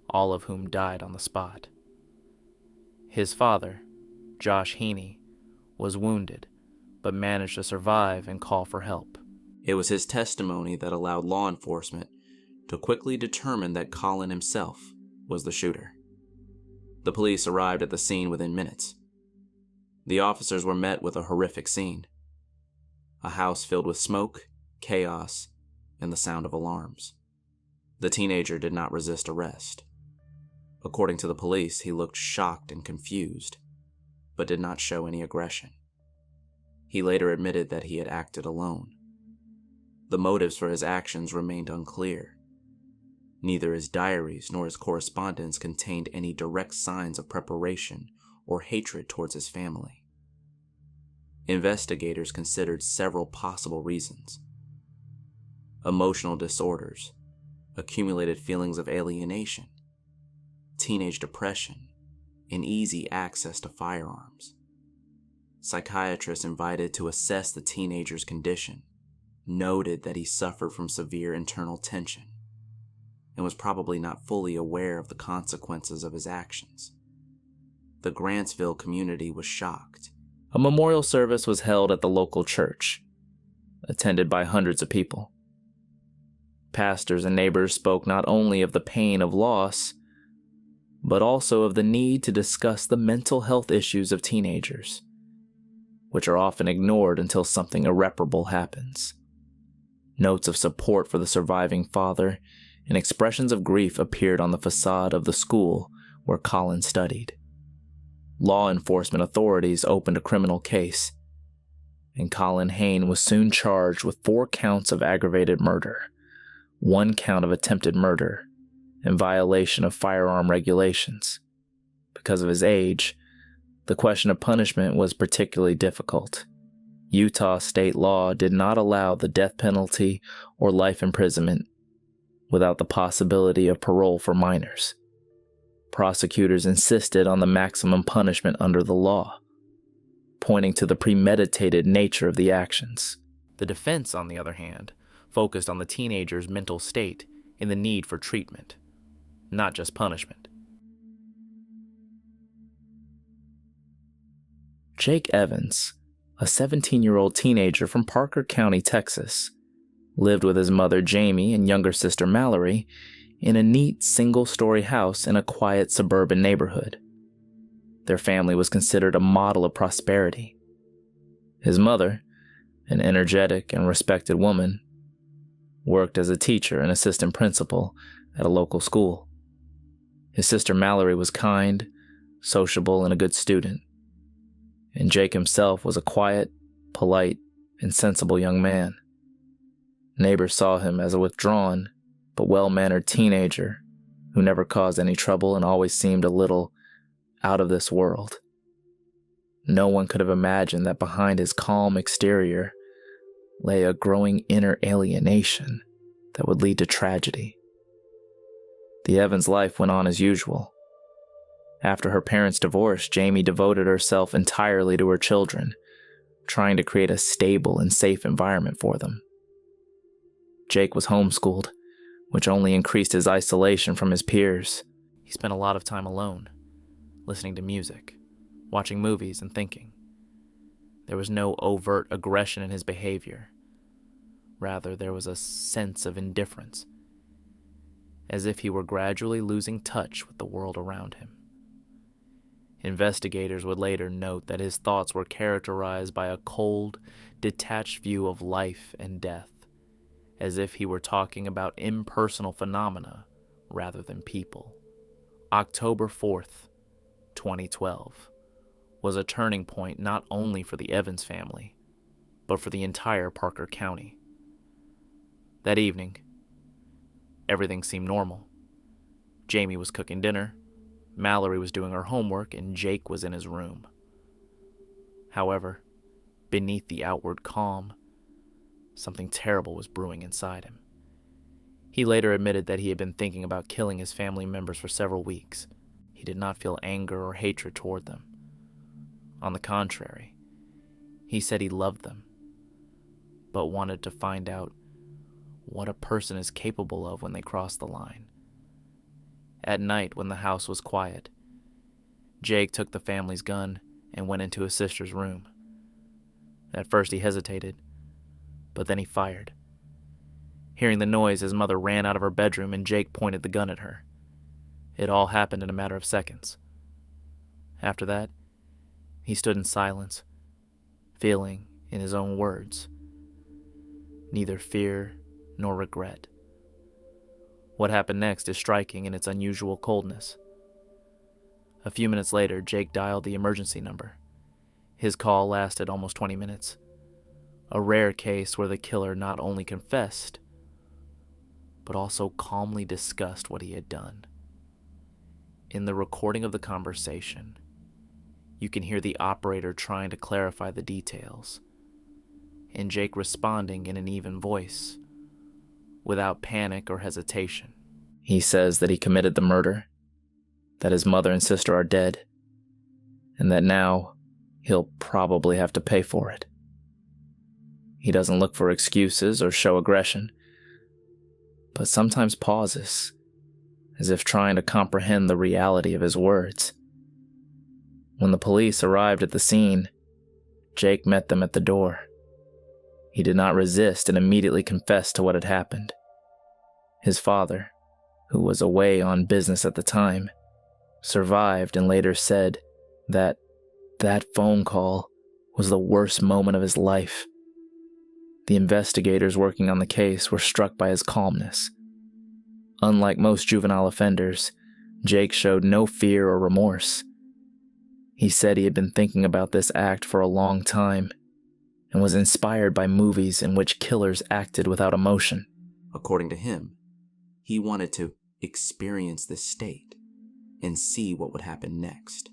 all of whom died on the spot. His father, Josh Heaney, was wounded, but managed to survive and call for help. It was his testimony that allowed law enforcement to quickly determine that Colin himself was the shooter. The police arrived at the scene within minutes. The officers were met with a horrific scene: a house filled with smoke, chaos, and the sound of alarms. The teenager did not resist arrest. According to the police, he looked shocked and confused, but did not show any aggression. He later admitted that he had acted alone. The motives for his actions remained unclear. Neither his diaries nor his correspondence contained any direct signs of preparation or hatred towards his family. Investigators considered several possible reasons: emotional disorders, accumulated feelings of alienation, teenage depression, and easy access to firearms. Psychiatrists invited to assess the teenager's condition noted that he suffered from severe internal tension and was probably not fully aware of the consequences of his actions. The Grantsville community was shocked. A memorial service was held at the local church, attended by hundreds of people. Pastors and neighbors spoke not only of the pain of loss, but also of the need to discuss the mental health issues of teenagers, which are often ignored until something irreparable happens. Notes of support for the surviving father and expressions of grief appeared on the facade of the school where Colin studied. Law enforcement authorities opened a criminal case, and Colin Hain was soon charged with 4 counts of aggravated murder, 1 count of attempted murder, and violation of firearm regulations. Because of his age, the question of punishment was particularly difficult. Utah state law did not allow the death penalty or life imprisonment without the possibility of parole for minors. Prosecutors insisted on the maximum punishment under the law, pointing to the premeditated nature of the actions. The defense, on the other hand, focused on the teenager's mental state and the need for treatment, not just punishment. Jake Evans, a 17-year-old teenager from Parker County, Texas, lived with his mother Jamie and younger sister Mallory in a neat single-story house in a quiet suburban neighborhood. Their family was considered a model of prosperity. His mother, an energetic and respected woman, worked as a teacher and assistant principal at a local school. His sister Mallory was kind, sociable, and a good student. And Jake himself was a quiet, polite, and sensible young man. Neighbors saw him as a withdrawn, but well-mannered teenager who never caused any trouble and always seemed a little out of this world. No one could have imagined that behind his calm exterior lay a growing inner alienation that would lead to tragedy. The Evans' life went on as usual. After her parents' divorce, Jamie devoted herself entirely to her children, trying to create a stable and safe environment for them. Jake was homeschooled, which only increased his isolation from his peers. He spent a lot of time alone, listening to music, watching movies, and thinking. There was no overt aggression in his behavior. Rather, there was a sense of indifference. as if he were gradually losing touch with the world around him. Investigators would later note that his thoughts were characterized by a cold, detached view of life and death, as if he were talking about impersonal phenomena rather than people. October 4th, 2012, was a turning point not only for the Evans family, but for the entire Parker County. That evening, everything seemed normal. Jamie was cooking dinner, Mallory was doing her homework, and Jake was in his room. However, beneath the outward calm, something terrible was brewing inside him. He later admitted that he had been thinking about killing his family members for several weeks. He did not feel anger or hatred toward them. On the contrary, he said he loved them, but wanted to find out what a person is capable of when they cross the line. At night, when the house was quiet, Jake took the family's gun and went into his sister's room. At first he hesitated, but then he fired. Hearing the noise, his mother ran out of her bedroom and Jake pointed the gun at her. It all happened in a matter of seconds. After that, he stood in silence, feeling, in his own words, neither fear nor regret. What happened next is striking in its unusual coldness. A few minutes later, Jake dialed the emergency number. His call lasted almost 20 minutes, a rare case where the killer not only confessed, but also calmly discussed what he had done. In the recording of the conversation, you can hear the operator trying to clarify the details, and Jake responding in an even voice, without panic or hesitation. He says that he committed the murder, that his mother and sister are dead, and that now he'll probably have to pay for it. He doesn't look for excuses or show aggression, but sometimes pauses, as if trying to comprehend the reality of his words. When the police arrived at the scene, Jake met them at the door. He did not resist and immediately confessed to what had happened. His father, who was away on business at the time, survived and later said that phone call was the worst moment of his life. The investigators working on the case were struck by his calmness. Unlike most juvenile offenders, Jake showed no fear or remorse. He said he had been thinking about this act for a long time and was inspired by movies in which killers acted without emotion. According to him, he wanted to experience this state and see what would happen next.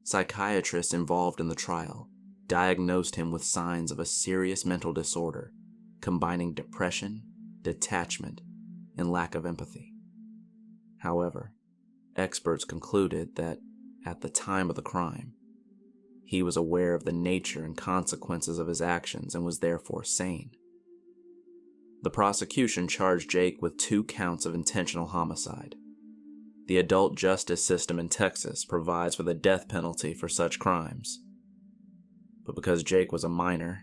Psychiatrists involved in the trial diagnosed him with signs of a serious mental disorder, combining depression, detachment, and lack of empathy. However, experts concluded that at the time of the crime, he was aware of the nature and consequences of his actions and was therefore sane. The prosecution charged Jake with 2 counts of intentional homicide. The adult justice system in Texas provides for the death penalty for such crimes. But because Jake was a minor,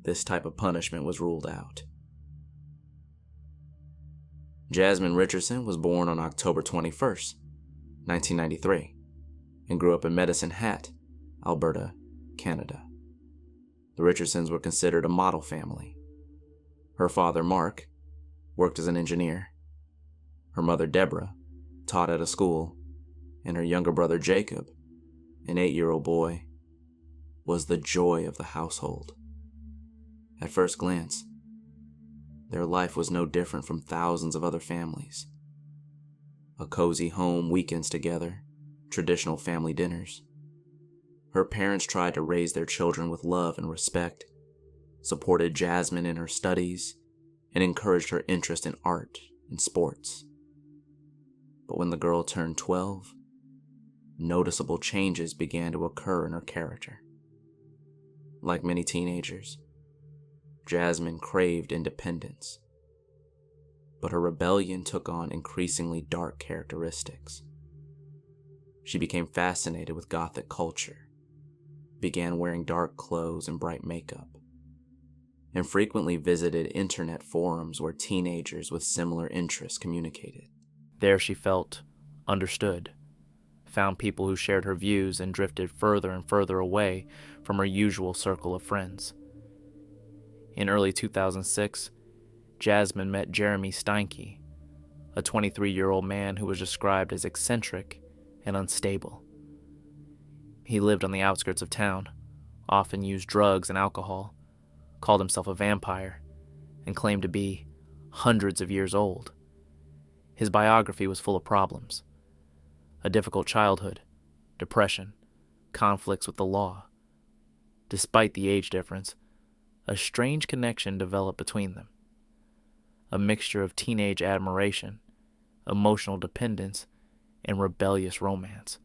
this type of punishment was ruled out. Jasmine Richardson was born on October 21st, 1993, and grew up in Medicine Hat, Alberta, Canada. The Richardsons were considered a model family. Her father, Mark, worked as an engineer. Her mother, Deborah, taught at a school, and her younger brother, Jacob, an 8-year-old boy, was the joy of the household. At first glance, their life was no different from thousands of other families. A cozy home, weekends together, traditional family dinners. Her parents tried to raise their children with love and respect, supported Jasmine in her studies, and encouraged her interest in art and sports. But when the girl turned 12, noticeable changes began to occur in her character. Like many teenagers, Jasmine craved independence, but her rebellion took on increasingly dark characteristics. She became fascinated with Gothic culture, began wearing dark clothes and bright makeup. and frequently visited internet forums where teenagers with similar interests communicated. There she felt understood, found people who shared her views, and drifted further and further away from her usual circle of friends. In early 2006, Jasmine met Jeremy Steinke, a 23-year-old man who was described as eccentric and unstable. He lived on the outskirts of town, often used drugs and alcohol, called himself a vampire, and claimed to be hundreds of years old. His biography was full of problems: a difficult childhood, depression, conflicts with the law. Despite the age difference, a strange connection developed between them. A mixture of teenage admiration, emotional dependence, and rebellious romance.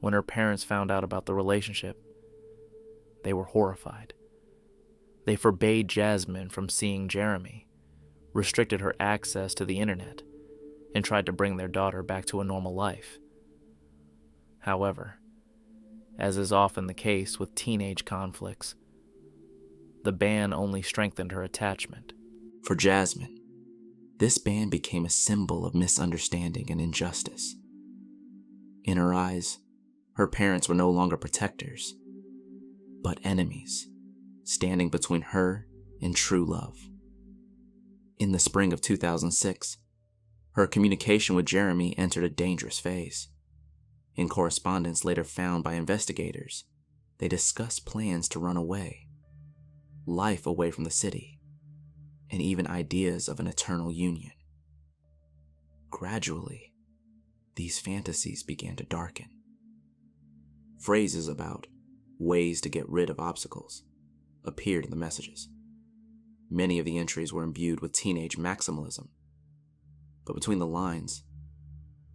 When her parents found out about the relationship, they were horrified. They forbade Jasmine from seeing Jeremy, restricted her access to the internet, and tried to bring their daughter back to a normal life. However, as is often the case with teenage conflicts, the ban only strengthened her attachment. For Jasmine, this ban became a symbol of misunderstanding and injustice. In her eyes, her parents were no longer protectors, but enemies, standing between her and true love. In the spring of 2006, her communication with Jeremy entered a dangerous phase. In correspondence later found by investigators, they discussed plans to run away, life away from the city, and even ideas of an eternal union. Gradually, these fantasies began to darken. Phrases about ways to get rid of obstacles appeared in the messages. Many of the entries were imbued with teenage maximalism, but between the lines,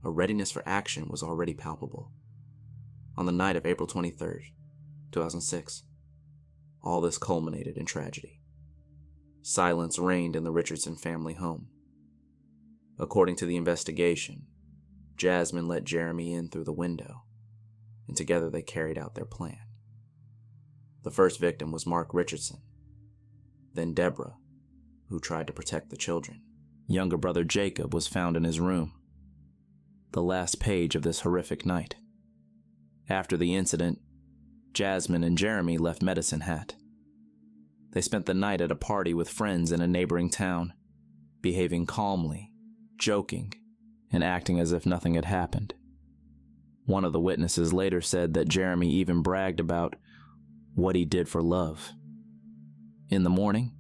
a readiness for action was already palpable. On the night of April 23rd, 2006, all this culminated in tragedy. Silence reigned in the Richardson family home. According to the investigation, Jasmine let Jeremy in through the window, and together they carried out their plan. The first victim was Mark Richardson, then Deborah, who tried to protect the children. Younger brother Jacob was found in his room, the last page of this horrific night. After the incident, Jasmine and Jeremy left Medicine Hat. They spent the night at a party with friends in a neighboring town, behaving calmly, joking, and acting as if nothing had happened. One of the witnesses later said that Jeremy even bragged about what he did for love. In the morning,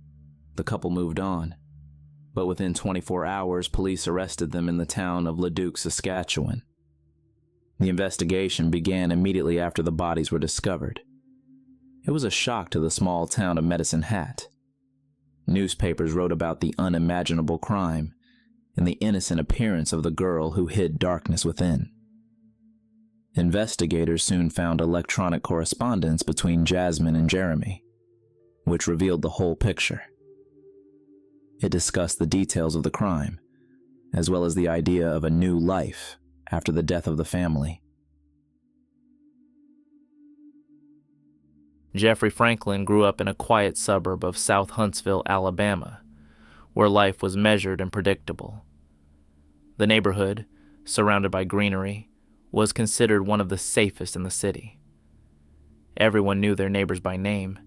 the couple moved on, but within 24 hours, police arrested them in the town of Leduc, Saskatchewan. The investigation began immediately after the bodies were discovered. It was a shock to the small town of Medicine Hat. Newspapers wrote about the unimaginable crime and the innocent appearance of the girl who hid darkness within. Investigators soon found electronic correspondence between Jasmine and Jeremy, which revealed the whole picture. It discussed the details of the crime, as well as the idea of a new life after the death of the family. Jeffrey Franklin grew up in a quiet suburb of South Huntsville, Alabama, where life was measured and predictable. The neighborhood, surrounded by greenery, was considered one of the safest in the city. Everyone knew their neighbors by name,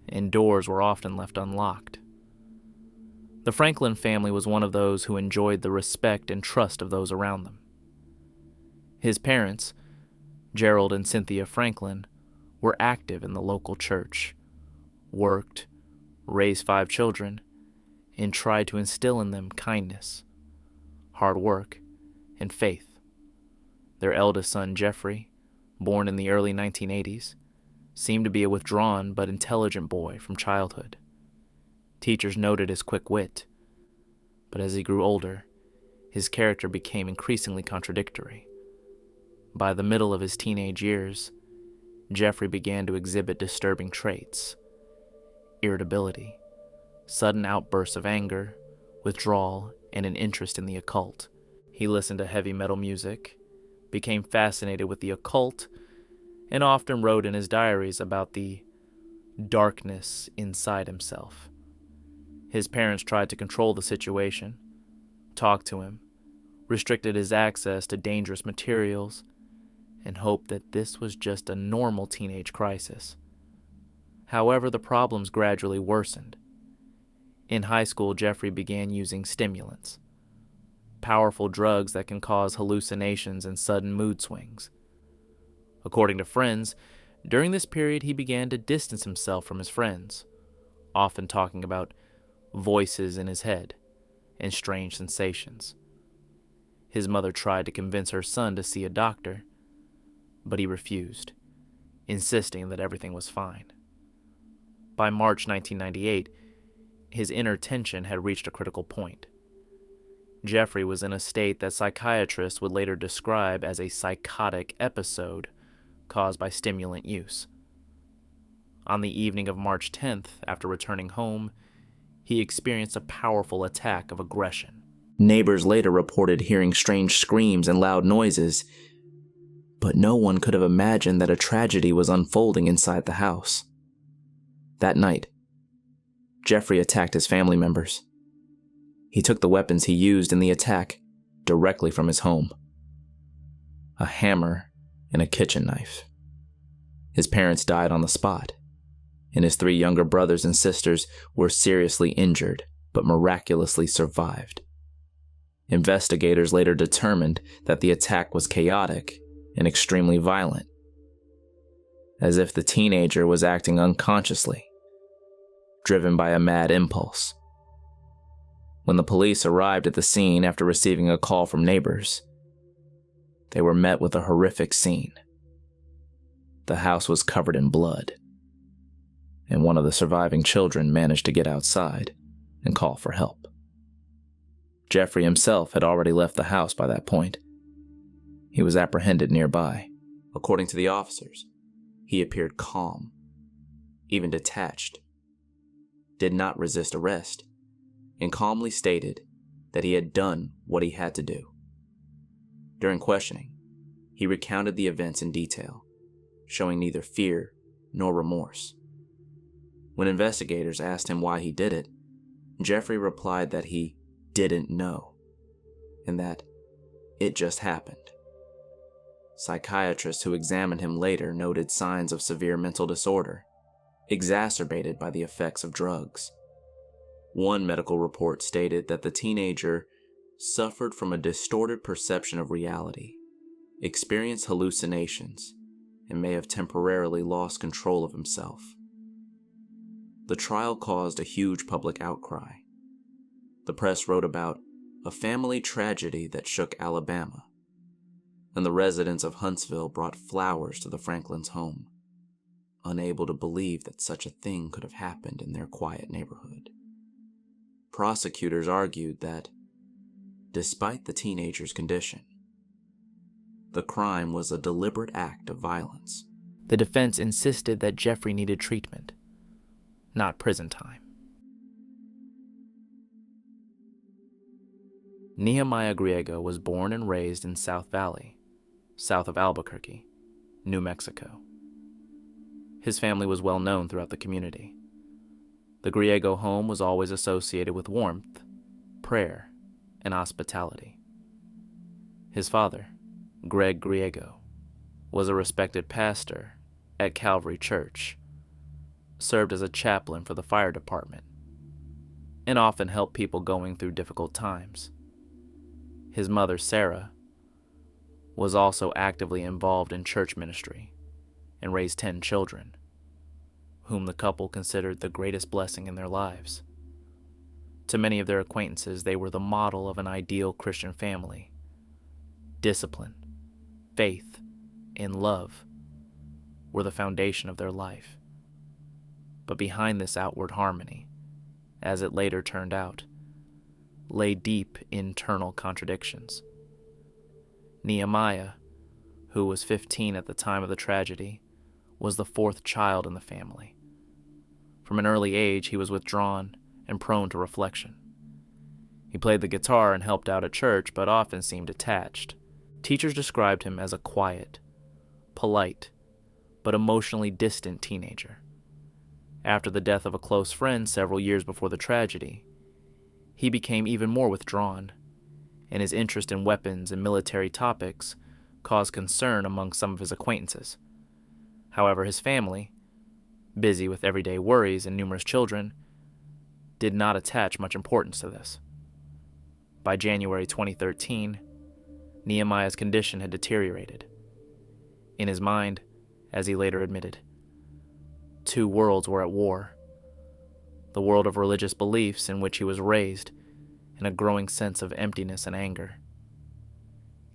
and doors were often left unlocked. The Franklin family was one of those who enjoyed the respect and trust of those around them. His parents, Gerald and Cynthia Franklin, were active in the local church, worked, raised 5 children, and tried to instill in them kindness, hard work, and faith. Their eldest son, Jeffrey, born in the early 1980s, seemed to be a withdrawn but intelligent boy from childhood. Teachers noted his quick wit, but as he grew older, his character became increasingly contradictory. By the middle of his teenage years, Jeffrey began to exhibit disturbing traits: irritability, sudden outbursts of anger, withdrawal, and an interest in the occult. He listened to heavy metal music, became fascinated with the occult, and often wrote in his diaries about the darkness inside himself. His parents tried to control the situation, talked to him, restricted his access to dangerous materials, and hoped that this was just a normal teenage crisis. However, the problems gradually worsened. In high school, Jeffrey began using stimulants, powerful drugs that can cause hallucinations and sudden mood swings. According to friends, during this period he began to distance himself from his friends, often talking about voices in his head and strange sensations. His mother tried to convince her son to see a doctor, but he refused, insisting that everything was fine. By March 1998, his inner tension had reached a critical point. Jeffrey was in a state that psychiatrists would later describe as a psychotic episode caused by stimulant use. On the evening of March 10th, after returning home, he experienced a powerful attack of aggression. Neighbors later reported hearing strange screams and loud noises, but no one could have imagined that a tragedy was unfolding inside the house. That night, Jeffrey attacked his family members. He took the weapons he used in the attack directly from his home: a hammer and a kitchen knife. His parents died on the spot, and his 3 younger brothers and sisters were seriously injured but miraculously survived. Investigators later determined that the attack was chaotic and extremely violent, as if the teenager was acting unconsciously, driven by a mad impulse. When the police arrived at the scene after receiving a call from neighbors, they were met with a horrific scene. The house was covered in blood, and one of the surviving children managed to get outside and call for help. Jeffrey himself had already left the house by that point. He was apprehended nearby. According to the officers, he appeared calm, even detached, did not resist arrest, and calmly stated that he had done what he had to do. During questioning, he recounted the events in detail, showing neither fear nor remorse. When investigators asked him why he did it, Jeffrey replied that he didn't know, and that it just happened. Psychiatrists who examined him later noted signs of severe mental disorder, exacerbated by the effects of drugs. One medical report stated that the teenager suffered from a distorted perception of reality, experienced hallucinations, and may have temporarily lost control of himself. The trial caused a huge public outcry. The press wrote about a family tragedy that shook Alabama, and the residents of Huntsville brought flowers to the Franklins' home, unable to believe that such a thing could have happened in their quiet neighborhood. Prosecutors argued that, despite the teenager's condition, the crime was a deliberate act of violence. The defense insisted that Jeffrey needed treatment, not prison time. Nehemiah Griego was born and raised in South Valley, south of Albuquerque, New Mexico. His family was well known throughout the community. The Griego home was always associated with warmth, prayer, and hospitality. His father, Greg Griego, was a respected pastor at Calvary Church, served as a chaplain for the fire department, and often helped people going through difficult times. His mother, Sarah, was also actively involved in church ministry and raised 10 children, whom the couple considered the greatest blessing in their lives. To many of their acquaintances, they were the model of an ideal Christian family. Discipline, faith, and love were the foundation of their life. But behind this outward harmony, as it later turned out, lay deep internal contradictions. Nehemiah, who was 15 at the time of the tragedy, was the 4th child in the family. From an early age, he was withdrawn and prone to reflection. He played the guitar and helped out at church, but often seemed detached. Teachers described him as a quiet, polite, but emotionally distant teenager. After the death of a close friend several years before the tragedy, he became even more withdrawn, and his interest in weapons and military topics caused concern among some of his acquaintances. However, his family, busy with everyday worries and numerous children, did not attach much importance to this. By January 2013, Nehemiah's condition had deteriorated. In his mind, as he later admitted, two worlds were at war: the world of religious beliefs in which he was raised, and a growing sense of emptiness and anger.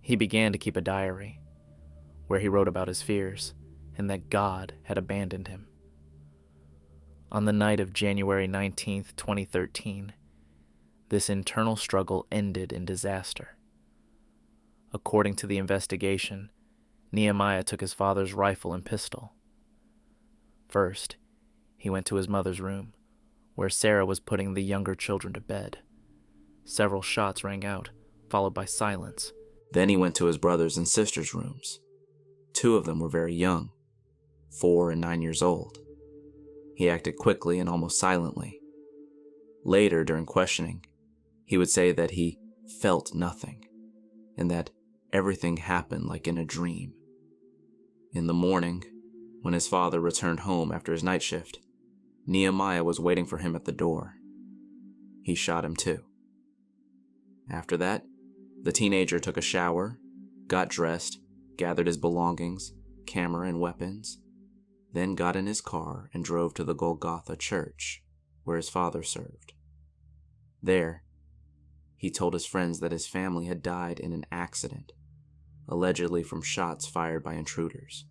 He began to keep a diary, where he wrote about his fears and that God had abandoned him. On the night of January 19th, 2013, this internal struggle ended in disaster. According to the investigation, Nehemiah took his father's rifle and pistol. First, he went to his mother's room, where Sarah was putting the younger children to bed. Several shots rang out, followed by silence. Then he went to his brothers' and sisters' rooms. Two of them were very young, 4 and 9 years old. He acted quickly and almost silently. Later, during questioning, he would say that he felt nothing, and that everything happened like in a dream. In the morning, when his father returned home after his night shift, Nehemiah was waiting for him at the door. He shot him too. After that, the teenager took a shower, got dressed, gathered his belongings, camera and weapons, then got in his car and drove to the Golgotha church, where his father served. There, he told his friends that his family had died in an accident, allegedly from shots fired by intruders.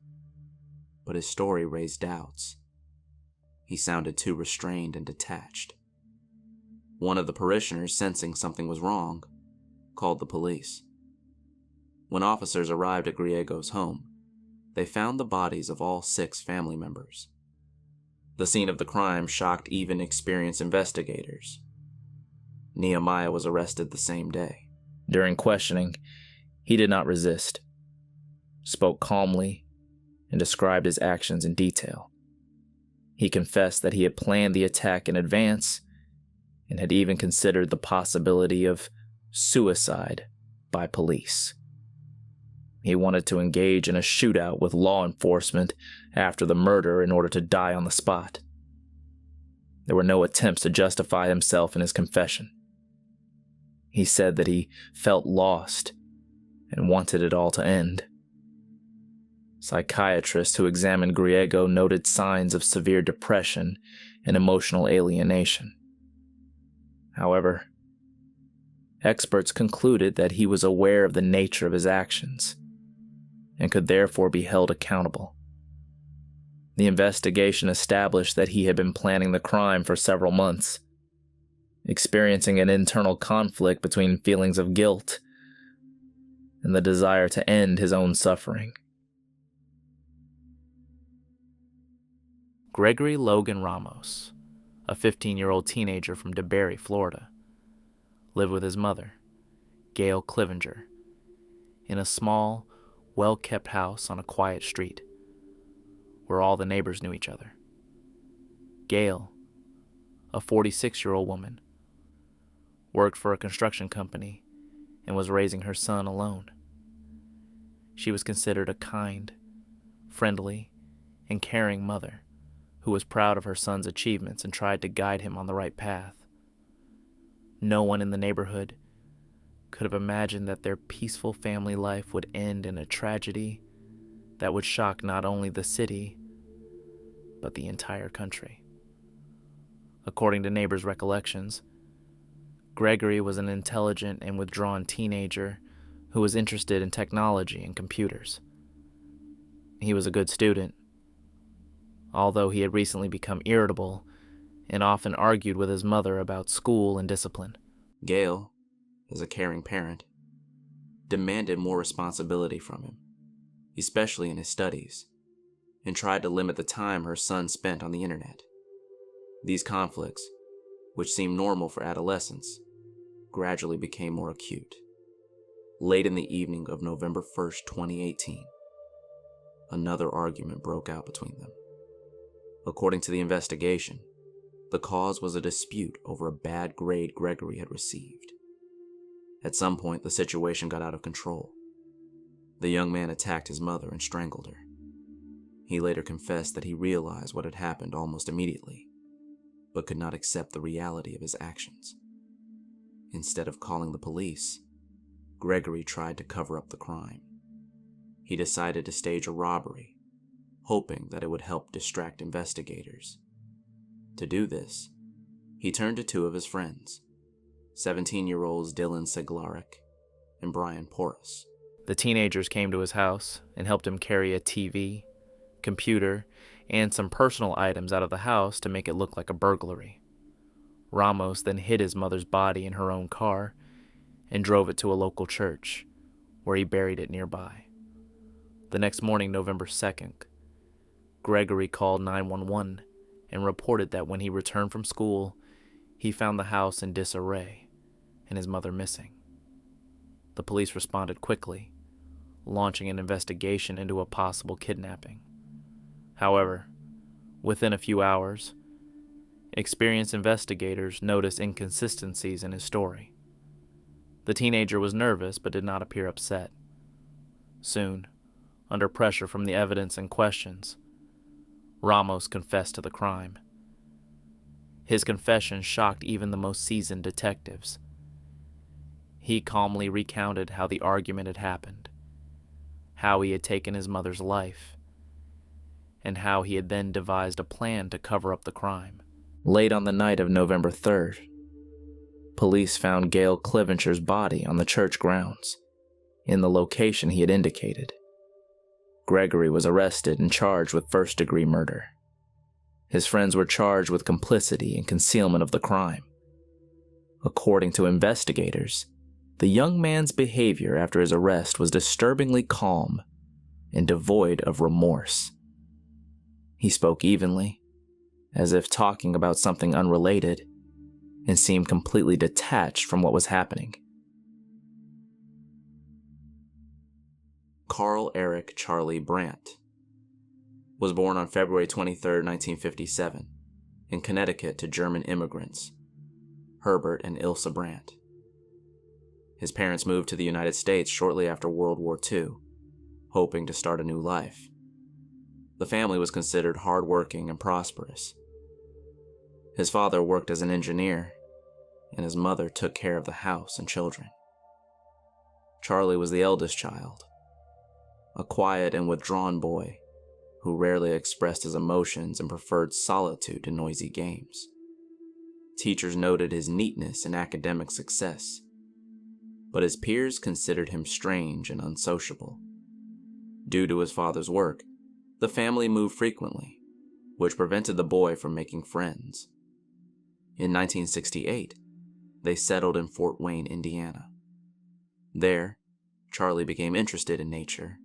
But his story raised doubts. He sounded too restrained and detached. One of the parishioners, sensing something was wrong, called the police. When officers arrived at Griego's home, they found the bodies of all 6 family members. The scene of the crime shocked even experienced investigators. Nehemiah was arrested the same day. During questioning, he did not resist, spoke calmly, and described his actions in detail. He confessed that he had planned the attack in advance and had even considered the possibility of suicide by police. He wanted to engage in a shootout with law enforcement after the murder in order to die on the spot. There were no attempts to justify himself in his confession. He said that he felt lost and wanted it all to end. Psychiatrists who examined Griego noted signs of severe depression and emotional alienation. However, experts concluded that he was aware of the nature of his actions and could therefore be held accountable. The investigation established that he had been planning the crime for several months, experiencing an internal conflict between feelings of guilt and the desire to end his own suffering. Gregory Logan Ramos, a 15-year-old teenager from DeBerry, Florida, lived with his mother, Gail Clivenger, in a small, well-kept house on a quiet street, where all the neighbors knew each other. Gail, a 46-year-old woman, worked for a construction company and was raising her son alone. She was considered a kind, friendly, and caring mother who was proud of her son's achievements and tried to guide him on the right path. No one in the neighborhood could have imagined that their peaceful family life would end in a tragedy that would shock not only the city, but the entire country. According to neighbors' recollections, Gregory was an intelligent and withdrawn teenager who was interested in technology and computers. He was a good student, although he had recently become irritable and often argued with his mother about school and discipline. Gail, as a caring parent, demanded more responsibility from him, especially in his studies, and tried to limit the time her son spent on the internet. These conflicts, which seemed normal for adolescents, gradually became more acute. Late in the evening of November 1st, 2018, another argument broke out between them. According to the investigation, the cause was a dispute over a bad grade Gregory had received. At some point, the situation got out of control. The young man attacked his mother and strangled her. He later confessed that he realized what had happened almost immediately, but could not accept the reality of his actions. Instead of calling the police, Gregory tried to cover up the crime. He decided to stage a robbery, hoping that it would help distract investigators. To do this, he turned to two of his friends, 17-year-olds Dylan Seglarek and Brian Porras. The teenagers came to his house and helped him carry a TV, computer, and some personal items out of the house to make it look like a burglary. Ramos then hid his mother's body in her own car and drove it to a local church, where he buried it nearby. The next morning, November 2nd, Gregory called 911 and reported that when he returned from school, he found the house in disarray and his mother missing. The police responded quickly, launching an investigation into a possible kidnapping. However, within a few hours, experienced investigators noticed inconsistencies in his story. The teenager was nervous but did not appear upset. Soon, under pressure from the evidence and questions, Ramos confessed to the crime. His confession shocked even the most seasoned detectives. He calmly recounted how the argument had happened, how he had taken his mother's life, and how he had then devised a plan to cover up the crime. Late on the night of November 3rd, police found Gail Clivencher's body on the church grounds, in the location he had indicated. Gregory was arrested and charged with first-degree murder. His friends were charged with complicity and concealment of the crime. According to investigators, the young man's behavior after his arrest was disturbingly calm and devoid of remorse. He spoke evenly, as if talking about something unrelated, and seemed completely detached from what was happening. Carl Eric Charlie Brandt was born on February 23, 1957, in Connecticut to German immigrants, Herbert and Ilse Brandt. His parents moved to the United States shortly after World War II, hoping to start a new life. The family was considered hardworking and prosperous. His father worked as an engineer, and his mother took care of the house and children. Charlie was the eldest child, a quiet and withdrawn boy who rarely expressed his emotions and preferred solitude to noisy games. Teachers noted his neatness and academic success, but his peers considered him strange and unsociable. Due to his father's work, the family moved frequently, which prevented the boy from making friends. In 1968, they settled in Fort Wayne, Indiana. There, Charlie became interested in nature,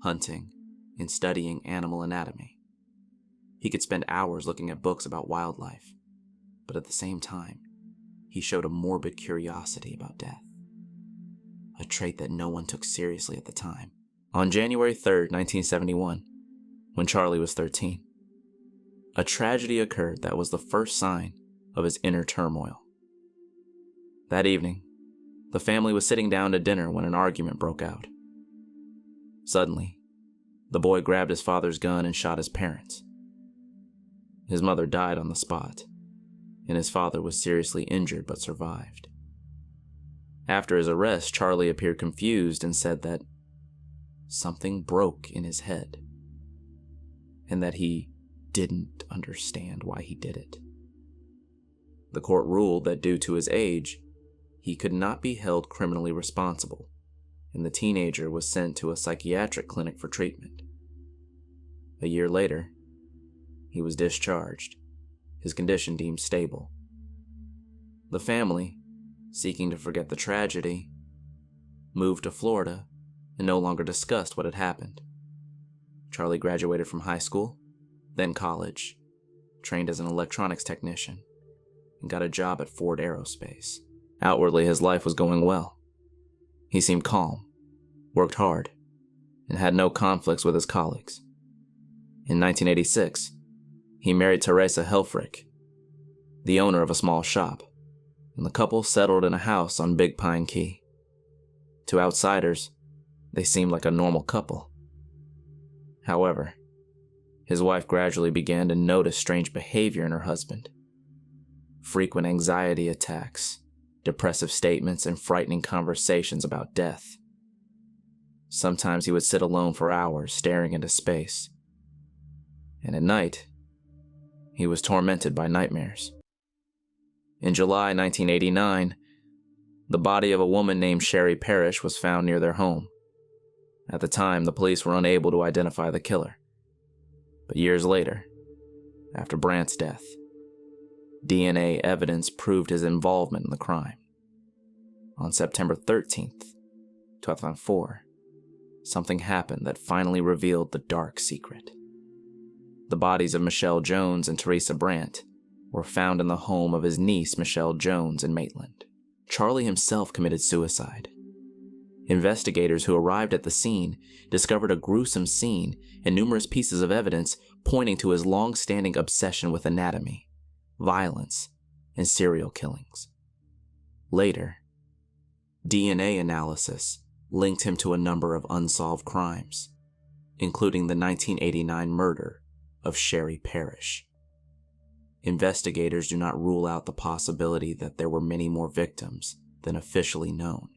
hunting, and studying animal anatomy. He could spend hours looking at books about wildlife, but at the same time, he showed a morbid curiosity about death, a trait that no one took seriously at the time. On January 3rd, 1971, when Charlie was 13, a tragedy occurred that was the first sign of his inner turmoil. That evening, the family was sitting down to dinner when an argument broke out. Suddenly, the boy grabbed his father's gun and shot his parents. His mother died on the spot, and his father was seriously injured but survived. After his arrest, Charlie appeared confused and said that something broke in his head, and that he didn't understand why he did it. The court ruled that due to his age, he could not be held criminally responsible, and the teenager was sent to a psychiatric clinic for treatment. A year later, he was discharged, his condition deemed stable. The family, seeking to forget the tragedy, moved to Florida and no longer discussed what had happened. Charlie graduated from high school, then college, trained as an electronics technician, and got a job at Ford Aerospace. Outwardly, his life was going well. He seemed calm, worked hard, and had no conflicts with his colleagues. In 1986, he married Teresa Helfrich, the owner of a small shop, and the couple settled in a house on Big Pine Key. To outsiders, they seemed like a normal couple. However, his wife gradually began to notice strange behavior in her husband. Frequent anxiety attacks, depressive statements, and frightening conversations about death. Sometimes he would sit alone for hours staring into space. And at night, he was tormented by nightmares. In July 1989, the body of a woman named Sherry Parrish was found near their home. At the time, the police were unable to identify the killer. But years later, after Brandt's death, DNA evidence proved his involvement in the crime. On September 13th, 2004, something happened that finally revealed the dark secret. The bodies of Michelle Jones and Teresa Brandt were found in the home of his niece Michelle Jones in Maitland. Charlie himself committed suicide. Investigators who arrived at the scene discovered a gruesome scene and numerous pieces of evidence pointing to his long-standing obsession with anatomy, violence, and serial killings. Later, DNA analysis linked him to a number of unsolved crimes, including the 1989 murder of Sherry Parrish. Investigators do not rule out the possibility that there were many more victims than officially known.